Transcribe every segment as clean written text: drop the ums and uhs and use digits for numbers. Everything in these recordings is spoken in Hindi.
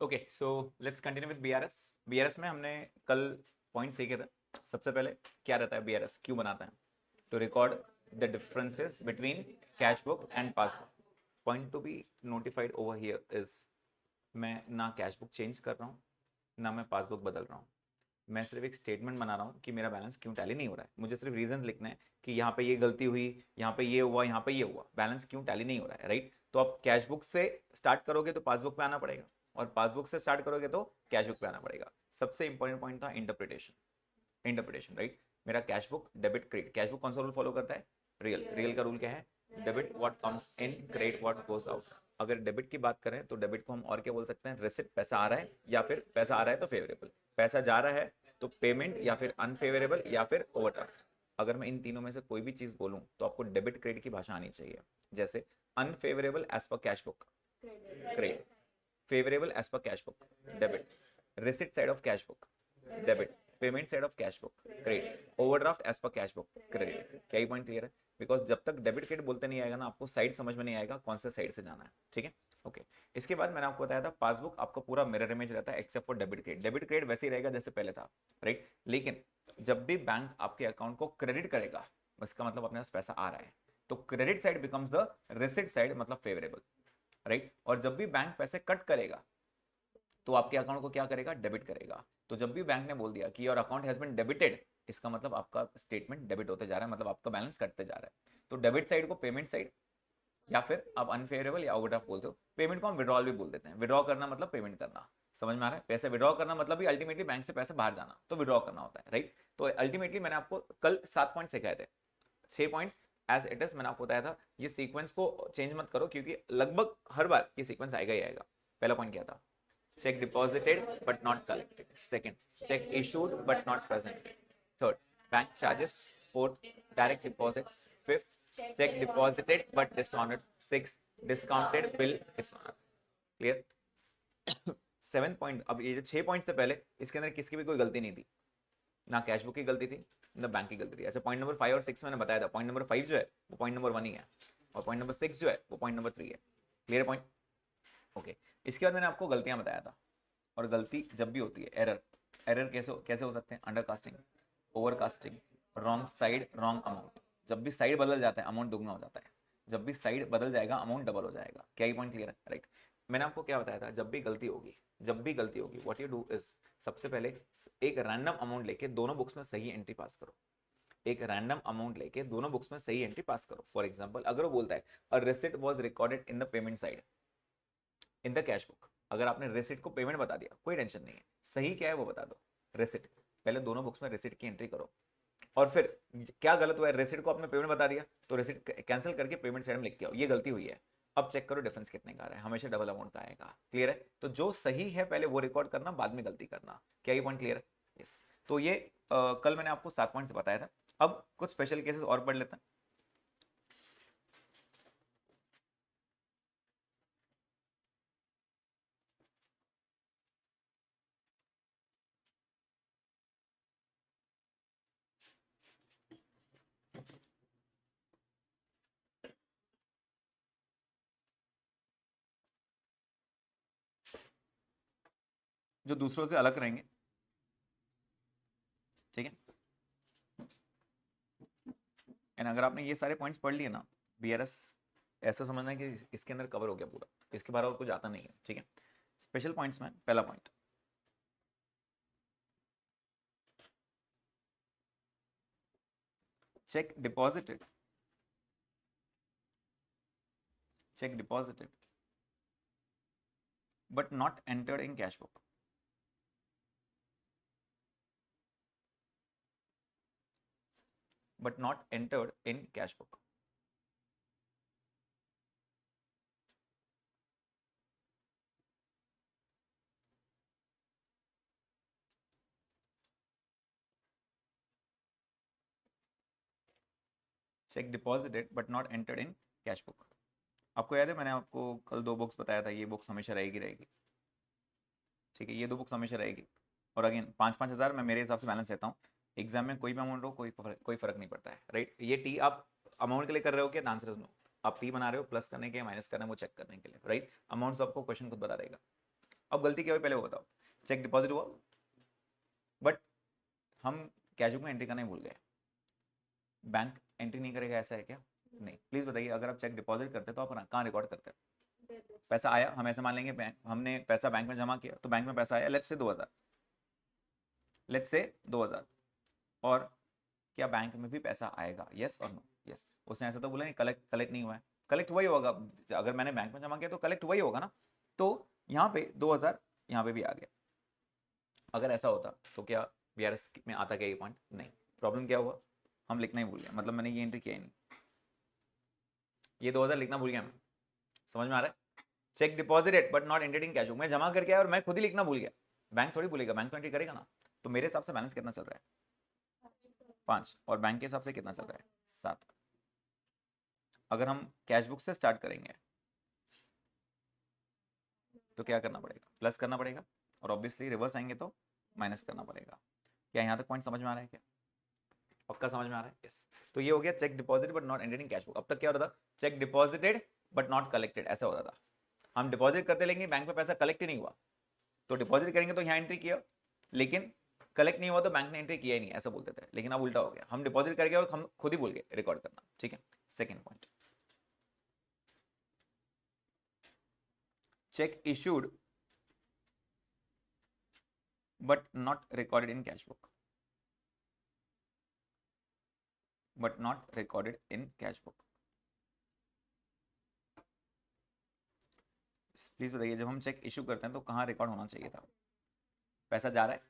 Okay, so let's continue with BRS. BRS में हमने कल पॉइंट सीखे थे। सबसे पहले क्या रहता है बीआरएस, क्यों बनाता है? To record the differences between cash book and passbook. Point to be notified over here is, मैं ना कैश बुक चेंज कर रहा हूँ ना मैं पासबुक बदल रहा हूँ। मैं सिर्फ एक स्टेटमेंट बना रहा हूँ कि मेरा बैलेंस क्यों टैली नहीं हो रहा है। मुझे सिर्फ रीजंस लिखने हैं कि यहाँ पे ये गलती हुई, यहाँ पे ये हुआ, यहाँ पे ये हुआ, बैलेंस क्यों टैली नहीं हो रहा है, राइट? तो आप कैश बुक से स्टार्ट करोगे तो पासबुक पे आना पड़ेगा, और पासबुक से स्टार्ट करोगे तो कैश बुक पे आना पड़ेगा। सबसे इंपॉर्टेंट पॉइंट था इंटरप्रिटेशन। Interpretation, right? मेरा cash book debit credit, cash book कौन सा रूल फॉलो करता है? रियल। रियल का रूल क्या है? Debit what comes in, credit what goes out. अगर डेबिट की बात करें तो डेबिट को हम और क्या बोल सकते हैं? रिसिप्ट, पैसा आ रहा है, या फिर पैसा आ रहा है तो फेवरेबल, पैसा जा रहा है तो पेमेंट, या फिर अनफेवरेबल, या फिर ओवरड्राफ्ट। अगर मैं इन तीनों में से कोई भी चीज बोलूं तो आपको डेबिट क्रेडिट की भाषा आनी चाहिए। जैसे unfavourable as per cash book, credit. Favourable as per cash book, debit. Receipt side of cash book, debit. Payment side of cash book, credit. Overdraft as per cash book, credit. क्या ही पॉइंट क्लियर है? बिकॉज जब तक डेबिट क्रेडिट बोलते नहीं आएगा ना, आपको साइड समझ में नहीं आएगा कौन से साइड से जाना है, ठीक है? ओके। इसके बाद मैंने आपको बताया था पासबुक आपका पूरा मिरर इमेज रहता है except for debit credit. Debit credit वैसे ही रहेगा जैसे पहले था, राइट? लेकिन जब भी बैंक आपके अकाउंट को क्रेडिट करेगा, इसका मतलब अपने पास पैसा आ रहा है, तो credit side becomes the receipt side, मतलब फेवरेबल, राइट? और जब भी बैंक पैसे कट करेगा तो आपके अकाउंट को क्या करेगा? डेबिट करेगा। तो जब भी बैंक ने बोल दिया कि your account has been debited, इसका मतलब आपका स्टेटमेंट डेबिट होते जा रहा है, मतलब आपका बैलेंस कटते जा रहा है। तो डेबिट साइड को पेमेंट साइड, या फिर आप अनफेवरेबल या ओवरड्राफ्ट बोलते हो। पेमेंट को हम विड्रॉल भी बोल देते हैं। विड्रॉ करना मतलब पेमेंट करना, समझ में आ रहा है? पैसे विड्रॉ करना मतलब भी अल्टीमेटली बैंक से पैसे बाहर जाना, तो विड्रॉ करना होता है, राइट? तो अल्टीमेटली मैंने आपको कल 7 पॉइंट सिखाए थे, 6 पॉइंट्स एज इट इज मैंने आपको बताया था। ये सीक्वेंस को चेंज मत करो, क्योंकि लगभग हर बार ये सीक्वेंस आएगा ही आएगा। पहला पॉइंट क्या था? check deposited but not collected. Second, check issued but not present. Third, bank charges. Fourth, direct deposits. Fifth, check deposited but dishonored. Sixth, discounted bill dishonored. Clear? Seven point, अब ये जो 6 पॉइंट से पहले इसके अंदर किसकी भी कोई गलती नहीं थी, ना कैश बुक की गलती थी ना बैंक की गलती थी। अच्छा, पॉइंट नंबर 5 और 6 मैंने बताया था। पॉइंट नंबर 5 जो है वो पॉइंट नंबर 1 ही है, और पॉइंट नंबर 6 जो है वो पॉइंट नंबर 3 है। Clear point? ओके। इसके बाद मैंने आपको गलतियां बताया था, और गलती जब भी होती है, एरर, एरर कैसे कैसे हो सकते हैं? Under casting, over casting, wrong side, wrong amount. जब भी साइड बदल जाता है अमाउंट दुगना हो जाता है, जब भी साइड बदल जाएगा अमाउंट डबल हो जाएगा। क्या ही पॉइंट क्लियर है? राइट। मैंने आपको क्या बताया था? जब भी गलती होगी, जब भी गलती होगी, व्हाट यू डू इज, सबसे पहले एक रैंडम अमाउंट लेके दोनों बुक्स में सही एंट्री पास करो। एक रैंडम अमाउंट लेके दोनों बुक्स में सही एंट्री पास करो। फॉर एग्जांपल, अगर वो बोलता है a receipt was recorded in the payment side in the cash book, अगर आपने रेसिट को पेमेंट बता दिया, कोई टेंशन नहीं है, सही क्या है वो बता दो। रेसिट, पहले दोनों बुक्स में रेसिट की एंट्री करो। और फिर क्या गलत हुआ है? रेसिट को आपने पेमेंट बता दिया तो रेसिट कैंसिल करके पेमेंट साइड में लिख के आओ, ये गलती हुई है। अब चेक करो डिफरेंस कितने का आ रहा है, हमेशा डबल अमाउंट का आएगा। क्लियर है? तो जो सही है पहले वो रिकॉर्ड करना, बाद में गलती करना। क्या ये पॉइंट क्लियर है? यस। तो ये कल मैंने आपको 7 पॉइंट्स बताया था। अब कुछ स्पेशल केसेस और पढ़ लेते हैं। जो दूसरों से अलग रहेंगे, ठीक है? एंड अगर आपने ये सारे पॉइंट्स पढ़ लिए ना, बीआरएस ऐसा समझना है कि इसके अंदर कवर हो गया पूरा, इसके बारे और कुछ आता नहीं है, ठीक है? स्पेशल पॉइंट्स में पहला point, check deposited, check deposited but not entered in cash book. But not entered in cash book. Check deposited but not entered in cash book. आपको याद है मैंने आपको कल 2 बुक्स बताया था, ये बुक्स हमेशा रहेगी रहेगी, ठीक है? ये 2 बुक्स हमेशा रहेगी। और अगेन 5-5 हज़ार मैं मेरे हिसाब से बैलेंस लेता हूँ। एग्जाम में कोई भी अमाउंट हो, कोई फर्क नहीं पड़ता है, राइट? ये टी आप अमाउंट के लिए कर रहे हो क्या? Answer is no. आप टी बना रहे हो प्लस करने के, माइनस करने, वो चेक करने के लिए, राइट? अमाउंट्स आपको क्वेश्चन खुद बता देगा। अब गलती क्या हुई पहले वो बताओ। चेक डिपॉजिट हुआ बट हम कैश बुक में एंट्री करना ही भूल गए, बैंक एंट्री नहीं करेगा ऐसा है क्या? नहीं। प्लीज बताइए, अगर आप चेक डिपॉजिट करते तो आप कहाँ रिकॉर्ड करते? पैसा आया, हम ऐसे मान लेंगे बैंक, हमने पैसा बैंक में जमा किया, तो बैंक में पैसा आया लेट्स से 2000, लेट्स से 2000, और क्या बैंक में भी पैसा आएगा? यस और नो? यस। उसने ऐसा तो बोला नहीं कलेक्ट कलेक्ट नहीं हुआ है, कलेक्ट वही होगा, अगर मैंने बैंक में जमा किया तो कलेक्ट वही होगा ना। तो यहाँ पे 2000 यहाँ पे भी आ गया। अगर ऐसा होता तो क्या बीआरएस में आता क्या ये पॉइंट? नहीं। प्रॉब्लम क्या हुआ, हम लिखना ही भूल गए, मतलब मैंने ये एंट्री किया ही नहीं, ये 2000 लिखना भूल गया मैं। समझ में आ रहा है? Cheque deposited but not entered in cash book, मैं जमा करके आया और मैं खुद ही लिखना भूल गया, बैंक थोड़ी भूलेगा, बैंक तो एंट्री करेगा ना। तो मेरे हिसाब से बैलेंस कितना चल रहा है? 5, और बैंक के हिसाब से कितना चल रहा है? 7। अगर हम कैश बुक से स्टार्ट करेंगे तो क्या करना पड़ेगा? प्लस करना पड़ेगा, और ऑब्वियसली रिवर्स आएंगे तो माइनस करना पड़ेगा। क्या यहाँ तक पॉइंट समझ में आ रहा है क्या? पक्का समझ में आ रहा है? यस। तो ये हो गया cheque deposit but not entered in cash book. अब तक क्या होता था? Cheque deposited but not collected, ऐसा होता था। हम डिपॉजिट करते लेकिन बैंक में पैसा कलेक्ट ही नहीं हुआ, तो डिपॉजिट करेंगे तो यहाँ एंट्री किया, लेकिन कलेक्ट नहीं हुआ तो बैंक ने एंट्री किया ही नहीं, ऐसा बोलते थे। लेकिन अब उल्टा हो गया, हम डिपॉजिट करके और हम खुद ही भूल गए रिकॉर्ड करना। ठीक है, second point, check issued but not recorded in cash book, but not recorded in cash book। Please बताइए, जब हम चेक इशू करते हैं तो कहाँ रिकॉर्ड होना चाहिए था? पैसा जा रहा है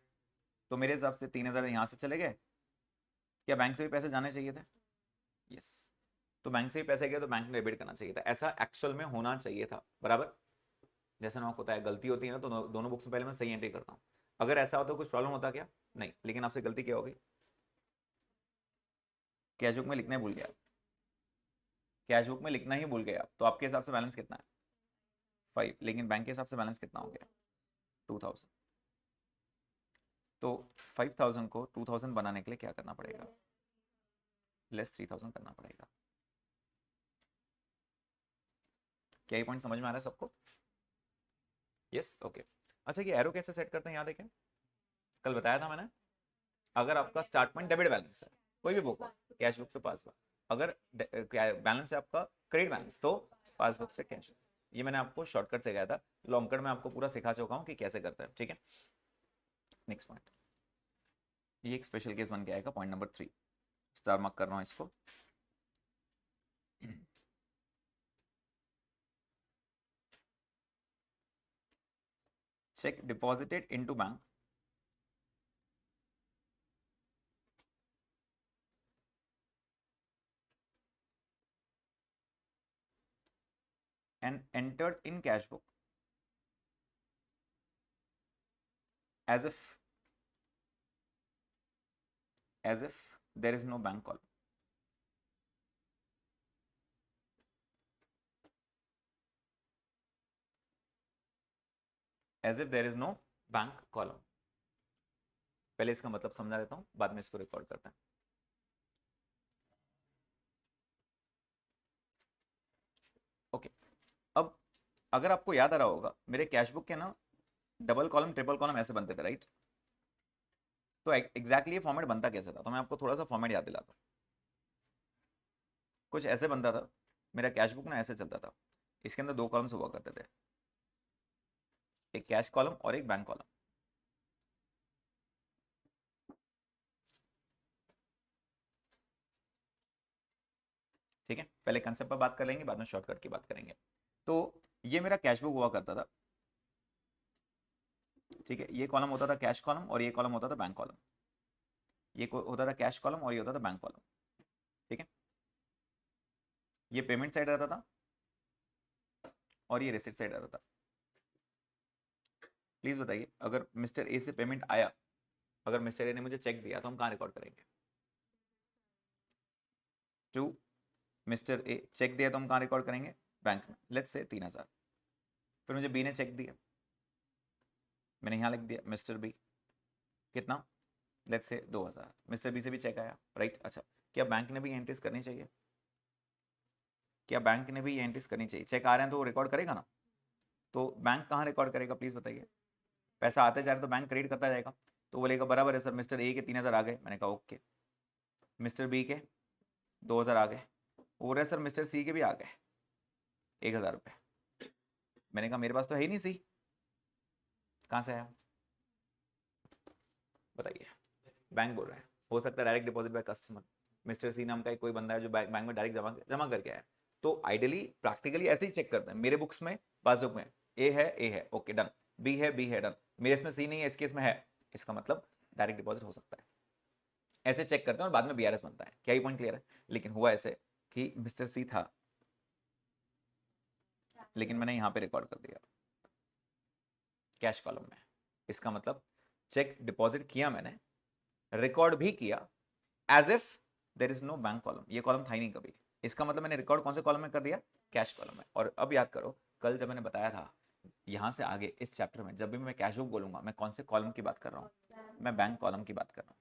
तो मेरे हिसाब से 3000 यहाँ से चले गए, क्या बैंक से भी पैसे जाने चाहिए थे? यस। तो बैंक से भी पैसे गए तो बैंक ने डेबिट करना चाहिए था, ऐसा एक्चुअल में होना चाहिए था, बराबर। जैसे ना आपको होता है, गलती होती है ना तो दोनों बुक्स में पहले मैं सही एंट्री करता हूँ। अगर ऐसा होता तो कुछ प्रॉब्लम होता क्या? नहीं। लेकिन आपसे गलती क्या हो गई? कैश बुक में लिखना ही भूल गया, कैश बुक में लिखना ही भूल गया, तो आपके हिसाब से बैलेंस कितना है? 5। लेकिन बैंक के हिसाब से बैलेंस कितना हो गया? 2000। तो 5000 को 2000 बनाने के लिए क्या करना पड़ेगा? लेस 3000 करना पड़ेगा। क्या ये पॉइंट समझ में आ रहा है सबको? Yes, okay. अच्छा, ये एरो कैसे सेट करते हैं, याद है क्या? कल बताया था मैंने। अगर आपका स्टार्ट पॉइंट डेबिट बैलेंस है, कोई भी बुक हो, कैश बुक पे पासबुक, अगर बैलेंस है आपका क्रेडिट बैलेंस, तो पासबुक से कैश। ये मैंने आपको शॉर्टकट से गया था, लॉन्ग कट में आपको पूरा सिखा चुका हूँ कि कैसे करता है। ठीक है, नेक्स्ट पॉइंट, ये एक स्पेशल केस बन के आएगा, पॉइंट नंबर 3, स्टार मार्क कर रहा हूँ इसको। check deposited into bank and entered in cash book as if there is no bank column, as if there is no bank column। पहले इसका मतलब समझा देता हूँ, बाद में इसको रिकॉर्ड करते हैं। ओके, अब अगर आपको याद आ रहा होगा, मेरे कैश बुक के ना डबल कॉलम ट्रिपल कॉलम ऐसे बनते थे, राइट? तो एग्जैक्टली ये फॉर्मेट बनता कैसे था, तो मैं आपको थोड़ा सा फॉर्मेट याद दिलाता हूँ। कुछ ऐसे बनता था, मेरा कैश बुक ना ऐसे चलता था, इसके अंदर 2 कॉलम्स हुआ करते थे, एक कैश कॉलम और एक बैंक कॉलम। ठीक है, पहले कंसेप्ट पर बात कर लेंगे, बाद में शॉर्टकट की बात करेंगे। तो ये मेरा कैश बुक हुआ करता था, ठीक है। ये कॉलम होता था कैश कॉलम और ये कॉलम होता था बैंक कॉलम। ये होता था कैश कॉलम और ये होता था बैंक कॉलम। ठीक है, ये पेमेंट साइड रहता था और ये रिसिप्ट साइड रहता था। प्लीज बताइए, अगर मिस्टर ए से पेमेंट आया, अगर मिस्टर ए ने मुझे चेक दिया, तो हम कहाँ रिकॉर्ड करेंगे? टू मिस्टर ए चेक दिया तो हम कहाँ रिकॉर्ड करेंगे? बैंक में। Let's say 3000। फिर मुझे बी ने चेक दिया, मैंने यहाँ लिख दिया मिस्टर बी, कितना? Let's say 2000। मिस्टर बी से भी चेक आया, राइट? अच्छा, क्या बैंक ने भी एंट्रीज करनी चाहिए? क्या बैंक ने भी ये एंट्रीज करनी चाहिए? चेक आ रहे हैं तो वो रिकॉर्ड करेगा ना। तो बैंक कहाँ रिकॉर्ड करेगा प्लीज बताइए? पैसा आते जा रहा तो बैंक क्रेडिट करता जाएगा। तो बोलेगा बराबर है सर, मिस्टर ए के 3000 आ गए। मैंने कहा ओके। मिस्टर बी के 2000 आ गए। बोल रहे सर मिस्टर सी के भी आ गए 1000 रुपये। मैंने कहा मेरे पास तो है ही नहीं सी, कहाँ से आया बताइए? बैंक बोल रहे हैं हो सकता है direct deposit by customer, mister C नाम का कोई बंदा है जो बैंक में डायरेक्ट जमा करके आया। तो आइडियली प्रैक्टिकली ऐसे ही चेक करते हैं, मेरे बुक्स में पासबुक में ए है ओके डन, बी है डन, मेरे इसमें सी नहीं है, इसके इसमें है, इसका मतलब डायरेक्ट डिपॉजिट हो सकता है। ऐसे चेक करते हैं और बाद में बीआरएस बनता है। क्या ये पॉइंट क्लियर है? लेकिन हुआ ऐसे कि मिस्टर सी था, लेकिन मैंने यहां पे रिकॉर्ड कर दिया कैश कॉलम में। इसका मतलब चेक डिपॉजिट किया मैंने, रिकॉर्ड भी किया as if there is no bank column, ये कॉलम था ही नहीं कभी। इसका मतलब मैंने रिकॉर्ड कौन से कॉलम में कर दिया? कैश कॉलम में। और अब याद करो कल जब मैंने बताया था यहां से आगे इस चैप्टर में जब भी मैं कैश बुक बोलूंगा मैं कौन से कॉलम की बात कर रहा हूँ? मैं बैंक कॉलम की बात कर रहा हूँ।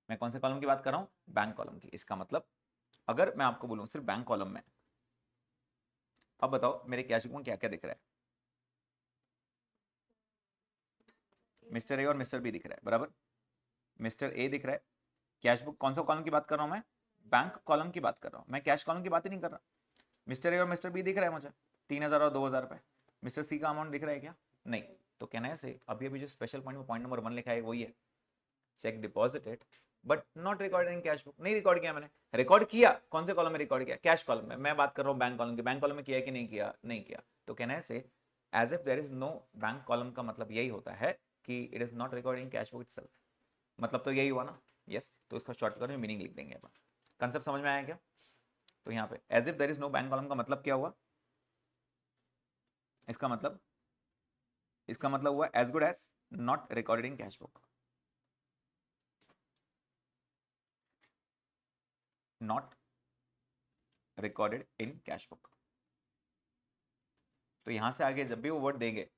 मैं कौन से कॉलम की बात कर रहा हूँ? बैंक कॉलम की। इसका मतलब अगर मैं आपको बोलूँ सिर्फ बैंक कॉलम में, अब बताओ मेरे कैश बुक में क्या क्या दिख रहा है? मिस्टर ए और मिस्टर बी दिख रहा है बराबर। मिस्टर ए दिख रहा है। कैश बुक कौन सा कॉलम की बात कर रहा हूँ मैं? बैंक कॉलम की बात कर रहा हूँ, मैं कैश कॉलम की बात ही नहीं कर रहा। मिस्टर ए और मिस्टर बी दिख रहा है मुझे 3000 और 2000 रुपए। मिस्टर सी का अमाउंट दिख रहा है क्या? नहीं। तो कहना है से अभी अभी जो स्पेशल पॉइंट में पॉइंट नंबर 1 लिखा है वही है, cheque deposited but not recorded in cash book. नहीं रिकॉर्ड किया मैंने, रिकॉर्ड किया कौन से कॉलम में रिकॉर्ड किया? कैश कॉलम में। मैं बात कर रहा हूँ बैंक कॉलम की। बैंक कॉलम में किया कि नहीं किया? नहीं किया। तो कहना है से as if there is no bank column का मतलब यही होता है कि it is not record in cash book itself. मतलब तो यही हुआ ना? यस। तो इसका शॉर्टकट में मीनिंग लिख देंगे अपन। कंसेप्ट समझ में आया क्या? तो यहाँ पे as if there is no bank column का मतलब क्या हुआ? इसका मतलब हुआ as good as not recorded in cash book, not recorded in cash book. तो यहां से आगे जब भी वो वर्ड देंगे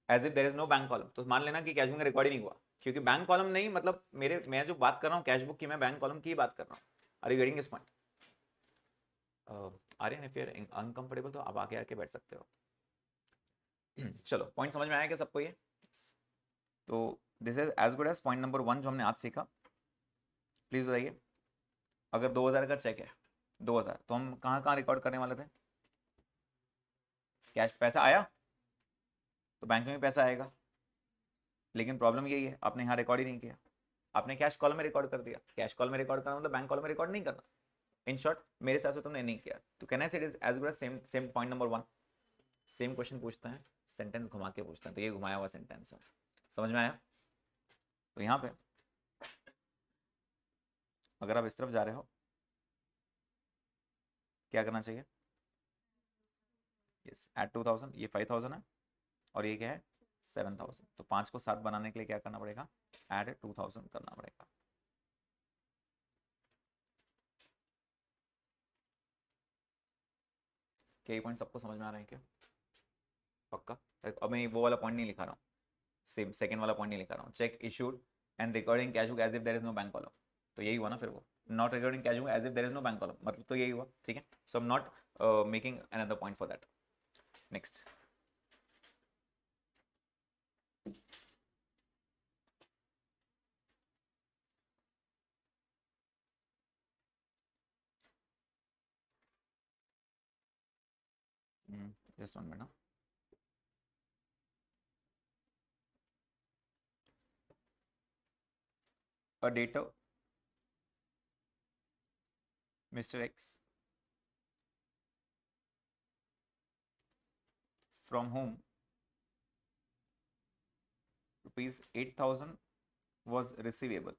as if there is no bank column तो मान लेना कि कैश बुक में रिकॉर्ड ही नहीं हुआ, क्योंकि बैंक कॉलम नहीं मतलब मैं जो बात कर रहा हूँ कैश बुक की, मैं बैंक कॉलम की ही बात कर रहा हूँ। Are you getting this point? Aryan if you are uncomfortable तो आप आगे आके बैठ सकते हो। चलो पॉइंट समझ में आया क्या सबको ये? तो this is as good as point number 1 जो हमने आज सीखा। प्लीज बताइए अगर 2000 का चेक है 2000 तो हम कहाँ कहाँ रिकॉर्ड करने वाले थे? कैश पैसा आया तो बैंक में भी पैसा आएगा, लेकिन प्रॉब्लम यही है आपने यहाँ रिकॉर्ड ही नहीं किया, आपने कैश कॉलम में रिकॉर्ड कर दिया। कैश कॉलम में रिकॉर्ड करना मतलब बैंक कॉलम में रिकॉर्ड नहीं करना। इन शॉर्ट मेरे हिसाब से तुमने नहीं किया। तो कहना है it is as good as same same point number 1। Same question पूछते हैं, सेंटेंस घुमा के पूछते हैं, तो ये घुमाया हुआ सेंटेंस है। समझ में आया? तो यहाँ पे अगर आप इस तरफ जा रहे हो क्या करना चाहिए? यस एट 2000, ये 5000 है और ये क्या है 7000। तो 5 को 7 बनाने के लिए क्या करना पड़ेगा? एड 2000 करना पड़ेगा। क्या ये पॉइंट सबको समझ में आ रहे हैं क्या? पक्का? अब मैं वो वाला पॉइंट नहीं लिखा रहा हूँ, सेम सेकंड वाला पॉइंट नहीं लिखा रहा हूँ। Cheque issued and recording cash book as if there is no bank column. तो यही हुआ ना फिर वो not recording cash book as if there is no bank column, मतलब तो यही हुआ। ठीक है, so I am not making another point for that. Next just 1 minute. A data Mr. X from whom rupees 8000 was receivable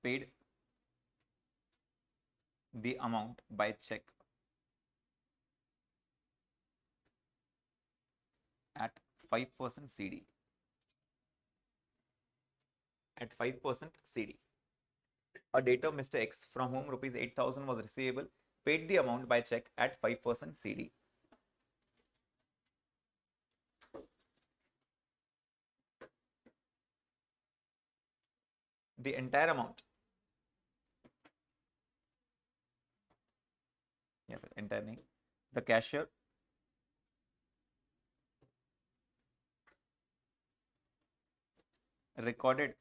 paid the amount by check at 5% CD. At 5% CD. A debtor Mr. X from whom rupees 8000 was receivable paid the amount by check at 5% CD. The entire amount या फिर एंटायर नहीं, the cashier recorded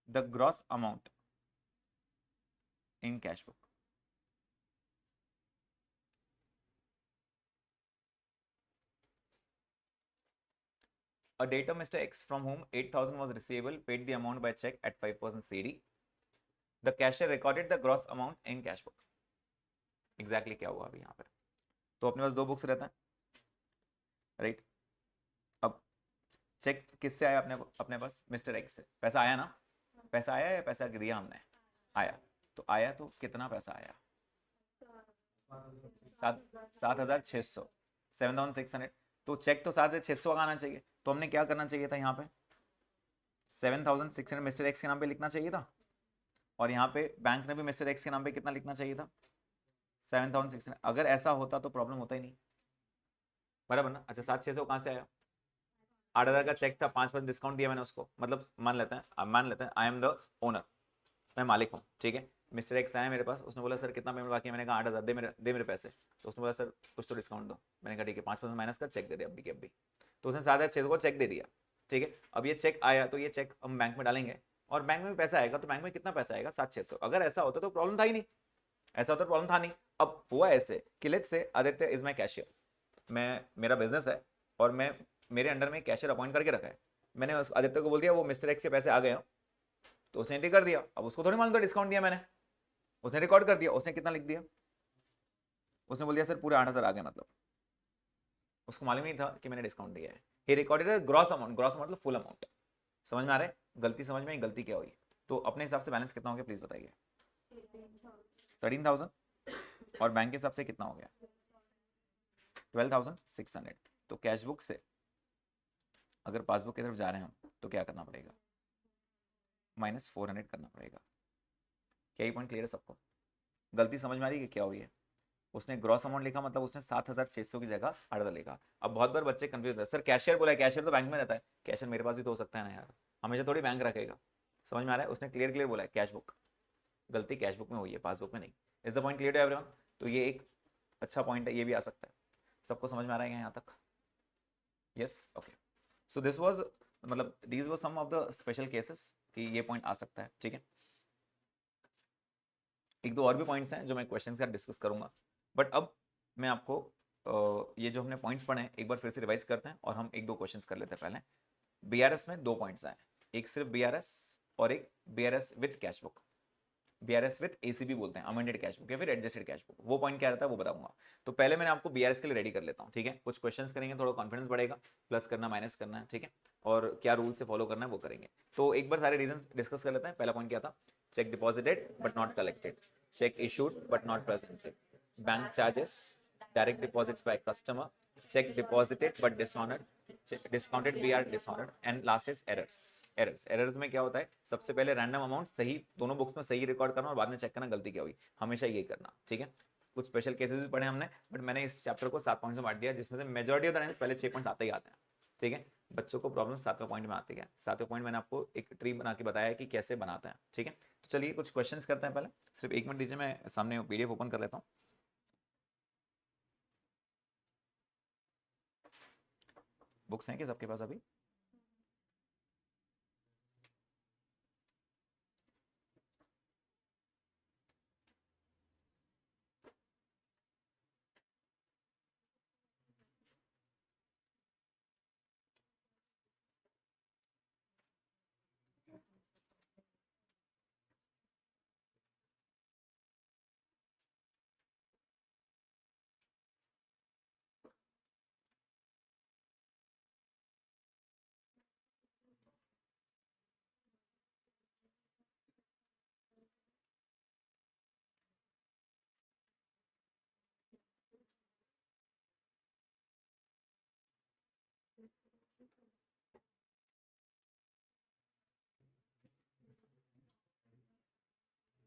the gross amount in cash book. A debtor Mr. X from whom 8,000 was receivable paid the amount by check at 5% CD. The cashier recorded the gross amount in cash book. Exactly क्या हुआ अभी यहाँ पर? तो अपने पास दो बुक्स रहता है, राइट? अब चेक किससे आया अपने पास? मिस्टर एक्स से। पैसा आया ना? पैसा आया या पैसा दिया हमने? आया। तो आया तो कितना पैसा आया? 7,600, 7,600। तो चेक तो 7,600 का आना चाहिए, तो हमने क्या करना चाहिए था यहाँ पे? 7,600 मिस्टर एक्स के नाम पे लिखना चाहिए था, और यहाँ पे बैंक ने भी मिस्टर एक्स के नाम पे कितना लिखना चाहिए था? 7,600। अगर ऐसा होता तो प्रॉब्लम होता ही नहीं, बराबर ना? अच्छा, 7,600 कहाँ से आया? 8,000 का चेक था, 5% डिस्काउंट दिया मैंने उसको, मतलब मान लेते हैं आई एम द ओनर, मैं मालिक हूँ, ठीक है? मिस्टर एक्स आया मेरे पास, उसने बोला सर कितना पेमेंट बाकी है? मैंने कहा 8,000, दे मेरे पैसे। तो उसने बोला सर कुछ तो डिस्काउंट दो। मैंने कहा ठीक है, 5% माइनस कर, चेक दे दे अभी के अभी। तो उसने 7,600 को चेक दे दिया, ठीक है? अब ये चेक आया तो ये चेक हम बैंक में डालेंगे, और बैंक में पैसा आएगा, तो बैंक में कितना पैसा आएगा? 7,600। अगर ऐसा होता तो प्रॉब्लम था ही नहीं, ऐसा होता प्रॉब्लम था नहीं। अब हुआ ऐसे कि let's say Aditya is my cashier, मेरा बिजनेस है और मैं मेरे अंडर में कैशियर अपॉइंट करके रखा है। मैंने आदित्य को बोल दिया वो मिस्टर एक्स से पैसे आ गए हो, तो उसने एंट्री कर दिया। अब उसको थोड़ी मालूम था डिस्काउंट दिया मैंने, उसने रिकॉर्ड कर दिया। उसने कितना लिख दिया? उसने बोल दिया सर पूरे 8,000 आ गए, मतलब उसको मालूम नहीं था कि मैंने डिस्काउंट दिया है। ही रिकॉर्डेड ग्रॉस अमाउंट, ग्रॉस मतलब फुल अमाउंट। समझ में आ रहा है? गलती समझ में, गलती क्या हुई? तो अपने हिसाब से बैलेंस कितना हो गया प्लीज बताइए? 13,000। और बैंक के हिसाब से कितना हो गया? 12,600। तो कैश बुक से अगर पासबुक की तरफ जा रहे हैं हम, तो क्या करना पड़ेगा? -400 करना पड़ेगा। क्या ये पॉइंट क्लियर है सबको? गलती समझ में आ रही है कि क्या हुई है? उसने ग्रॉस अमाउंट लिखा, मतलब उसने 7,600 की जगह 8,000 लिखा। अब बहुत बार बच्चे कंफ्यूज है, सर कैशियर बोला है, कैशियर तो बैंक में रहता है। कैशियर मेरे पास भी तो हो सकता है ना यार, हमेशा थोड़ी बैंक रखेगा। समझ में आ रहा है? उसने क्लियर बोला है कैश बुक, गलती कैश बुक में हुई है, पासबुक में नहीं। Is the point clear to everyone? तो ये एक अच्छा पॉइंट है, ये भी आ सकता है। सबको समझ में आ रहा है यहाँ तक? Yes, okay. So this was, मतलब these were some of the special cases कि ये पॉइंट आ सकता है, ठीक है? एक दो और भी पॉइंट्स हैं जो मैं क्वेश्चन के साथ डिस्कस करूंगा, बट अब मैं आपको ये जो हमने पॉइंट्स पढ़े हैं एक बार फिर से रिवाइज करते हैं, और हम एक दो क्वेश्चंस कर लेते हैं पहले। बीआरएस में दो पॉइंट्स आए, एक सिर्फ बीआरएस और एक BRS with cash book. BRS with ACB बोलते हैं, अमेंडेड कैश बुक या फिर एडजस्टेड कैश बुक। वो पॉइंट क्या रहता है वो बताऊंगा। तो पहले मैंने आपको बीआरएस के लिए रेडी कर लेता हूँ, ठीक है? कुछ क्वेश्चंस करेंगे, थोड़ा कॉन्फिडेंस बढ़ेगा, प्लस करना माइनस करना है, ठीक है? और क्या रूल से फॉलो करना है वो करेंगे। तो एक बार सारे रीजंस डिस्कस कर लेते हैं। पहला पॉइंट क्या था? Cheque deposited but not collected, check issued but not presented, bank charges, direct deposits by customer, check deposited but dishonored, check discounted BR dishonored, and last is errors. errors में क्या होता है? सबसे पहले रैंडम अमाउंट सही दोनों बुक्स में सही रिकॉर्ड करना और बाद में चेक करना गलती क्या हुई, हमेशा ये करना, ठीक है? कुछ स्पेशल केसेस भी पढ़े हमने, बट मैंने इस चैप्टर को 7 पॉइंट्स में बांट दिया, जिसमें से मेजॉरिटी ऑफ द टाइम पहले 6 पॉइंट्स आते ही आते हैं, ठीक है? बच्चों को प्रॉब्लम 7वें पॉइंट में आती है। 7वें पॉइंट मैंने आपको एक ट्री बना के बताया कि कैसे बनाते हैं, ठीक है? तो चलिए कुछ क्वेश्चंस करते हैं। पहले सिर्फ 1 मिनट दीजिए, मैं सामने पीडीएफ ओपन कर लेता हूँ। बुक्स हैं क्या सबके पास अभी?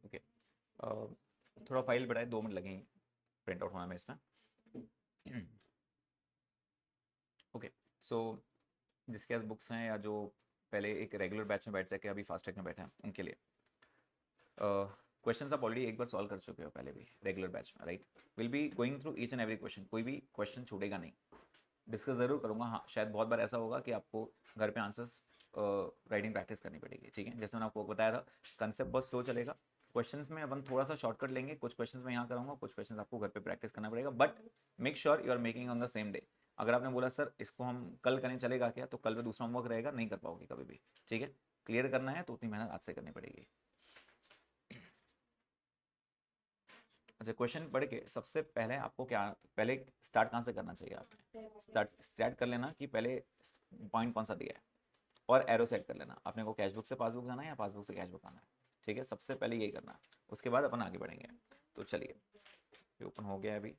ओके, थोड़ा फाइल बढ़ाए, 2 मिनट लगेंगे प्रिंट आउट होना में इसमें। ओके, सो जिसके पास बुक्स हैं या जो पहले एक रेगुलर बैच में बैठ सके, अभी फास्ट ट्रैक में बैठे हैं, उनके लिए क्वेश्चंस आप ऑलरेडी एक बार सॉल्व कर चुके हो पहले भी रेगुलर बैच में, right? Will be going through each and every question, कोई भी क्वेश्चन छूटेगा नहीं, डिस्कस ज़रूर करूँगा। हाँ, शायद बहुत बार ऐसा होगा कि आपको घर पे आंसर्स राइटिंग प्रैक्टिस करनी पड़ेगी, ठीक है? जैसे मैंने आपको बताया था, कंसेप्ट बहुत स्लो चलेगा, क्वेश्चंस में अपन थोड़ा सा शॉर्टकट लेंगे, कुछ क्वेश्चंस मैं यहाँ कराऊंगा, कुछ क्वेश्चंस आपको घर पे प्रैक्टिस करना पड़ेगा, but make sure you are making on the same day. अगर आपने बोला सर इसको हम कल करें चलेगा क्या, तो कल पे दूसरा होमवर्क रहेगा, नहीं कर पाओगे कभी भी, ठीक है? क्लियर करना है तो उतनी मेहनत आज से करनी पड़ेगी। अच्छा, क्वेश्चन पढ़ के सबसे पहले आपको क्या, पहले स्टार्ट कहाँ से करना चाहिए? आपने स्टार्ट कर लेना कि पहले पॉइंट कौन सा दिया है, और एरो सेट कर लेना। अपने को कैशबुक से पासबुक जाना है या पासबुक से कैशबुक आना है, ठीक है? सबसे पहले यही करना है, उसके बाद अपन आगे बढ़ेंगे। तो चलिए, ये ओपन हो गया है अभी।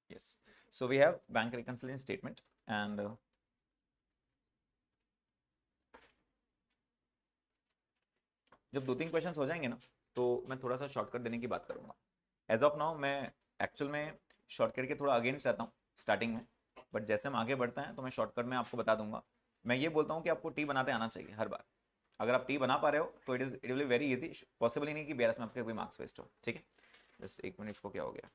Yes, so we have bank reconciliation statement and जब 2-3 क्वेश्चंस हो जाएंगे ना, तो मैं थोड़ा सा शॉर्टकट देने की बात करूंगा। एज ऑफ नाउ मैं एक्चुअल में शॉर्टकट के थोड़ा अगेंस्ट रहता हूँ स्टार्टिंग में, बट जैसे हम आगे बढ़ते हैं तो मैं शॉर्टकट में आपको बता दूंगा। मैं ये बोलता हूँ कि आपको टी बनाते आना चाहिए हर बार। अगर आप टी बना पा रहे हो तो it will be very easy. Possible ही नहीं कि BRS में आपके कोई मार्क्स वेस्ट हो, ठीक है? जस्ट एक मिनट, इसको क्या हो गया?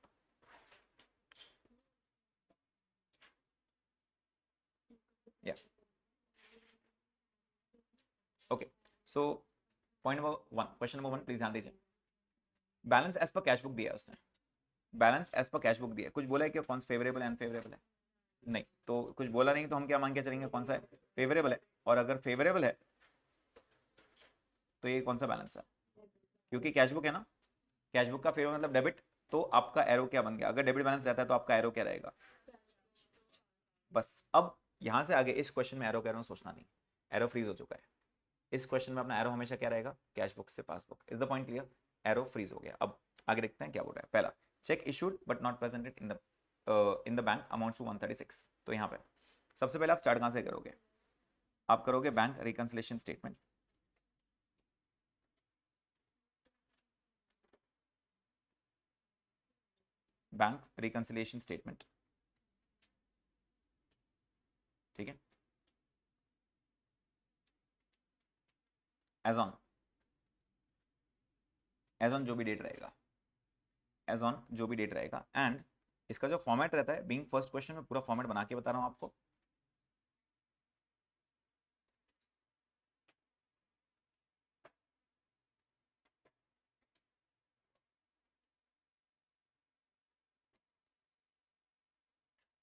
या okay, so point number 1, question number 1 please ध्यान दीजिए। Balance as per cash book दिया है उसने, balance as per cash book दिया है। कुछ बोला है कि कौन सा फेवरेबल है अनफेवरेबल है? नहीं, तो कुछ बोला नहीं तो हम क्या मान के चलेंगे कौन सा है फेवरेबल है? और अगर फेवरेबल है तो ये कौन सा बैलेंस है? क्योंकि कैश बुक है ना, कैश बुक का फेवरेबल मतलब डेबिट, तो आपका एरो क्या बन गया? अगर डेबिट बैलेंस रहता है तो आपका एरो क्या रहेगा? बस अब यहां से आगे इस क्वेश्चन में एरो कह रहा हूं, सोचना नहीं, एरो फ्रीज हो चुका है। इस क्वेश्चन में अपना एरो हमेशा क्या रहेगा? कैश बुक से passbook. Is the point clear? Arrow freeze हो गया। अब आगे देखते हैं क्या बोल रहा है। पहला, cheque issued but not presented in the bank amount to 136। तो यहाँ पे सबसे पहले आप स्टार्ट कहाँ से करोगे? आप करोगे bank reconciliation statement. Bank reconciliation statement, ठीक है? एज ऑन, एज ऑन जो भी डेट रहेगा, एज ऑन जो भी डेट रहेगा। एंड इसका जो फॉर्मेट रहता है, बीइंग फर्स्ट क्वेश्चन में पूरा फॉर्मेट बना के बता रहा हूं आपको।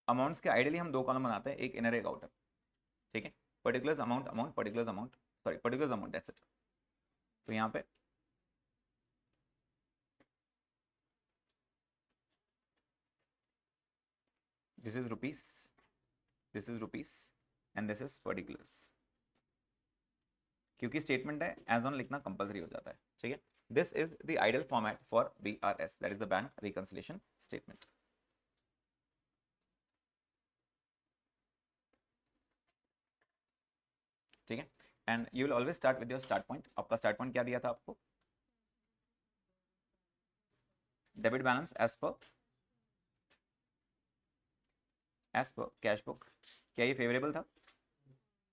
अमाउंट्स के आइडियली हम दो कॉलम बनाते हैं, एक इनर एक आउटर, ठीक है? Particulars amount, amount particulars amount, sorry particulars amount, that's it. तो यहाँ पे this is rupees, this is rupees and this is particulars. क्योंकि स्टेटमेंट है, एज ऑन लिखना कंपलसरी हो जाता है, ठीक है? This is the ideal format for BRS, that is the bank reconciliation statement. ठीक है? And you will always start with your start point. आपका स्टार्ट पॉइंट क्या दिया था आपको? Debit balance as per cash book. क्या ये फेवरेबल था?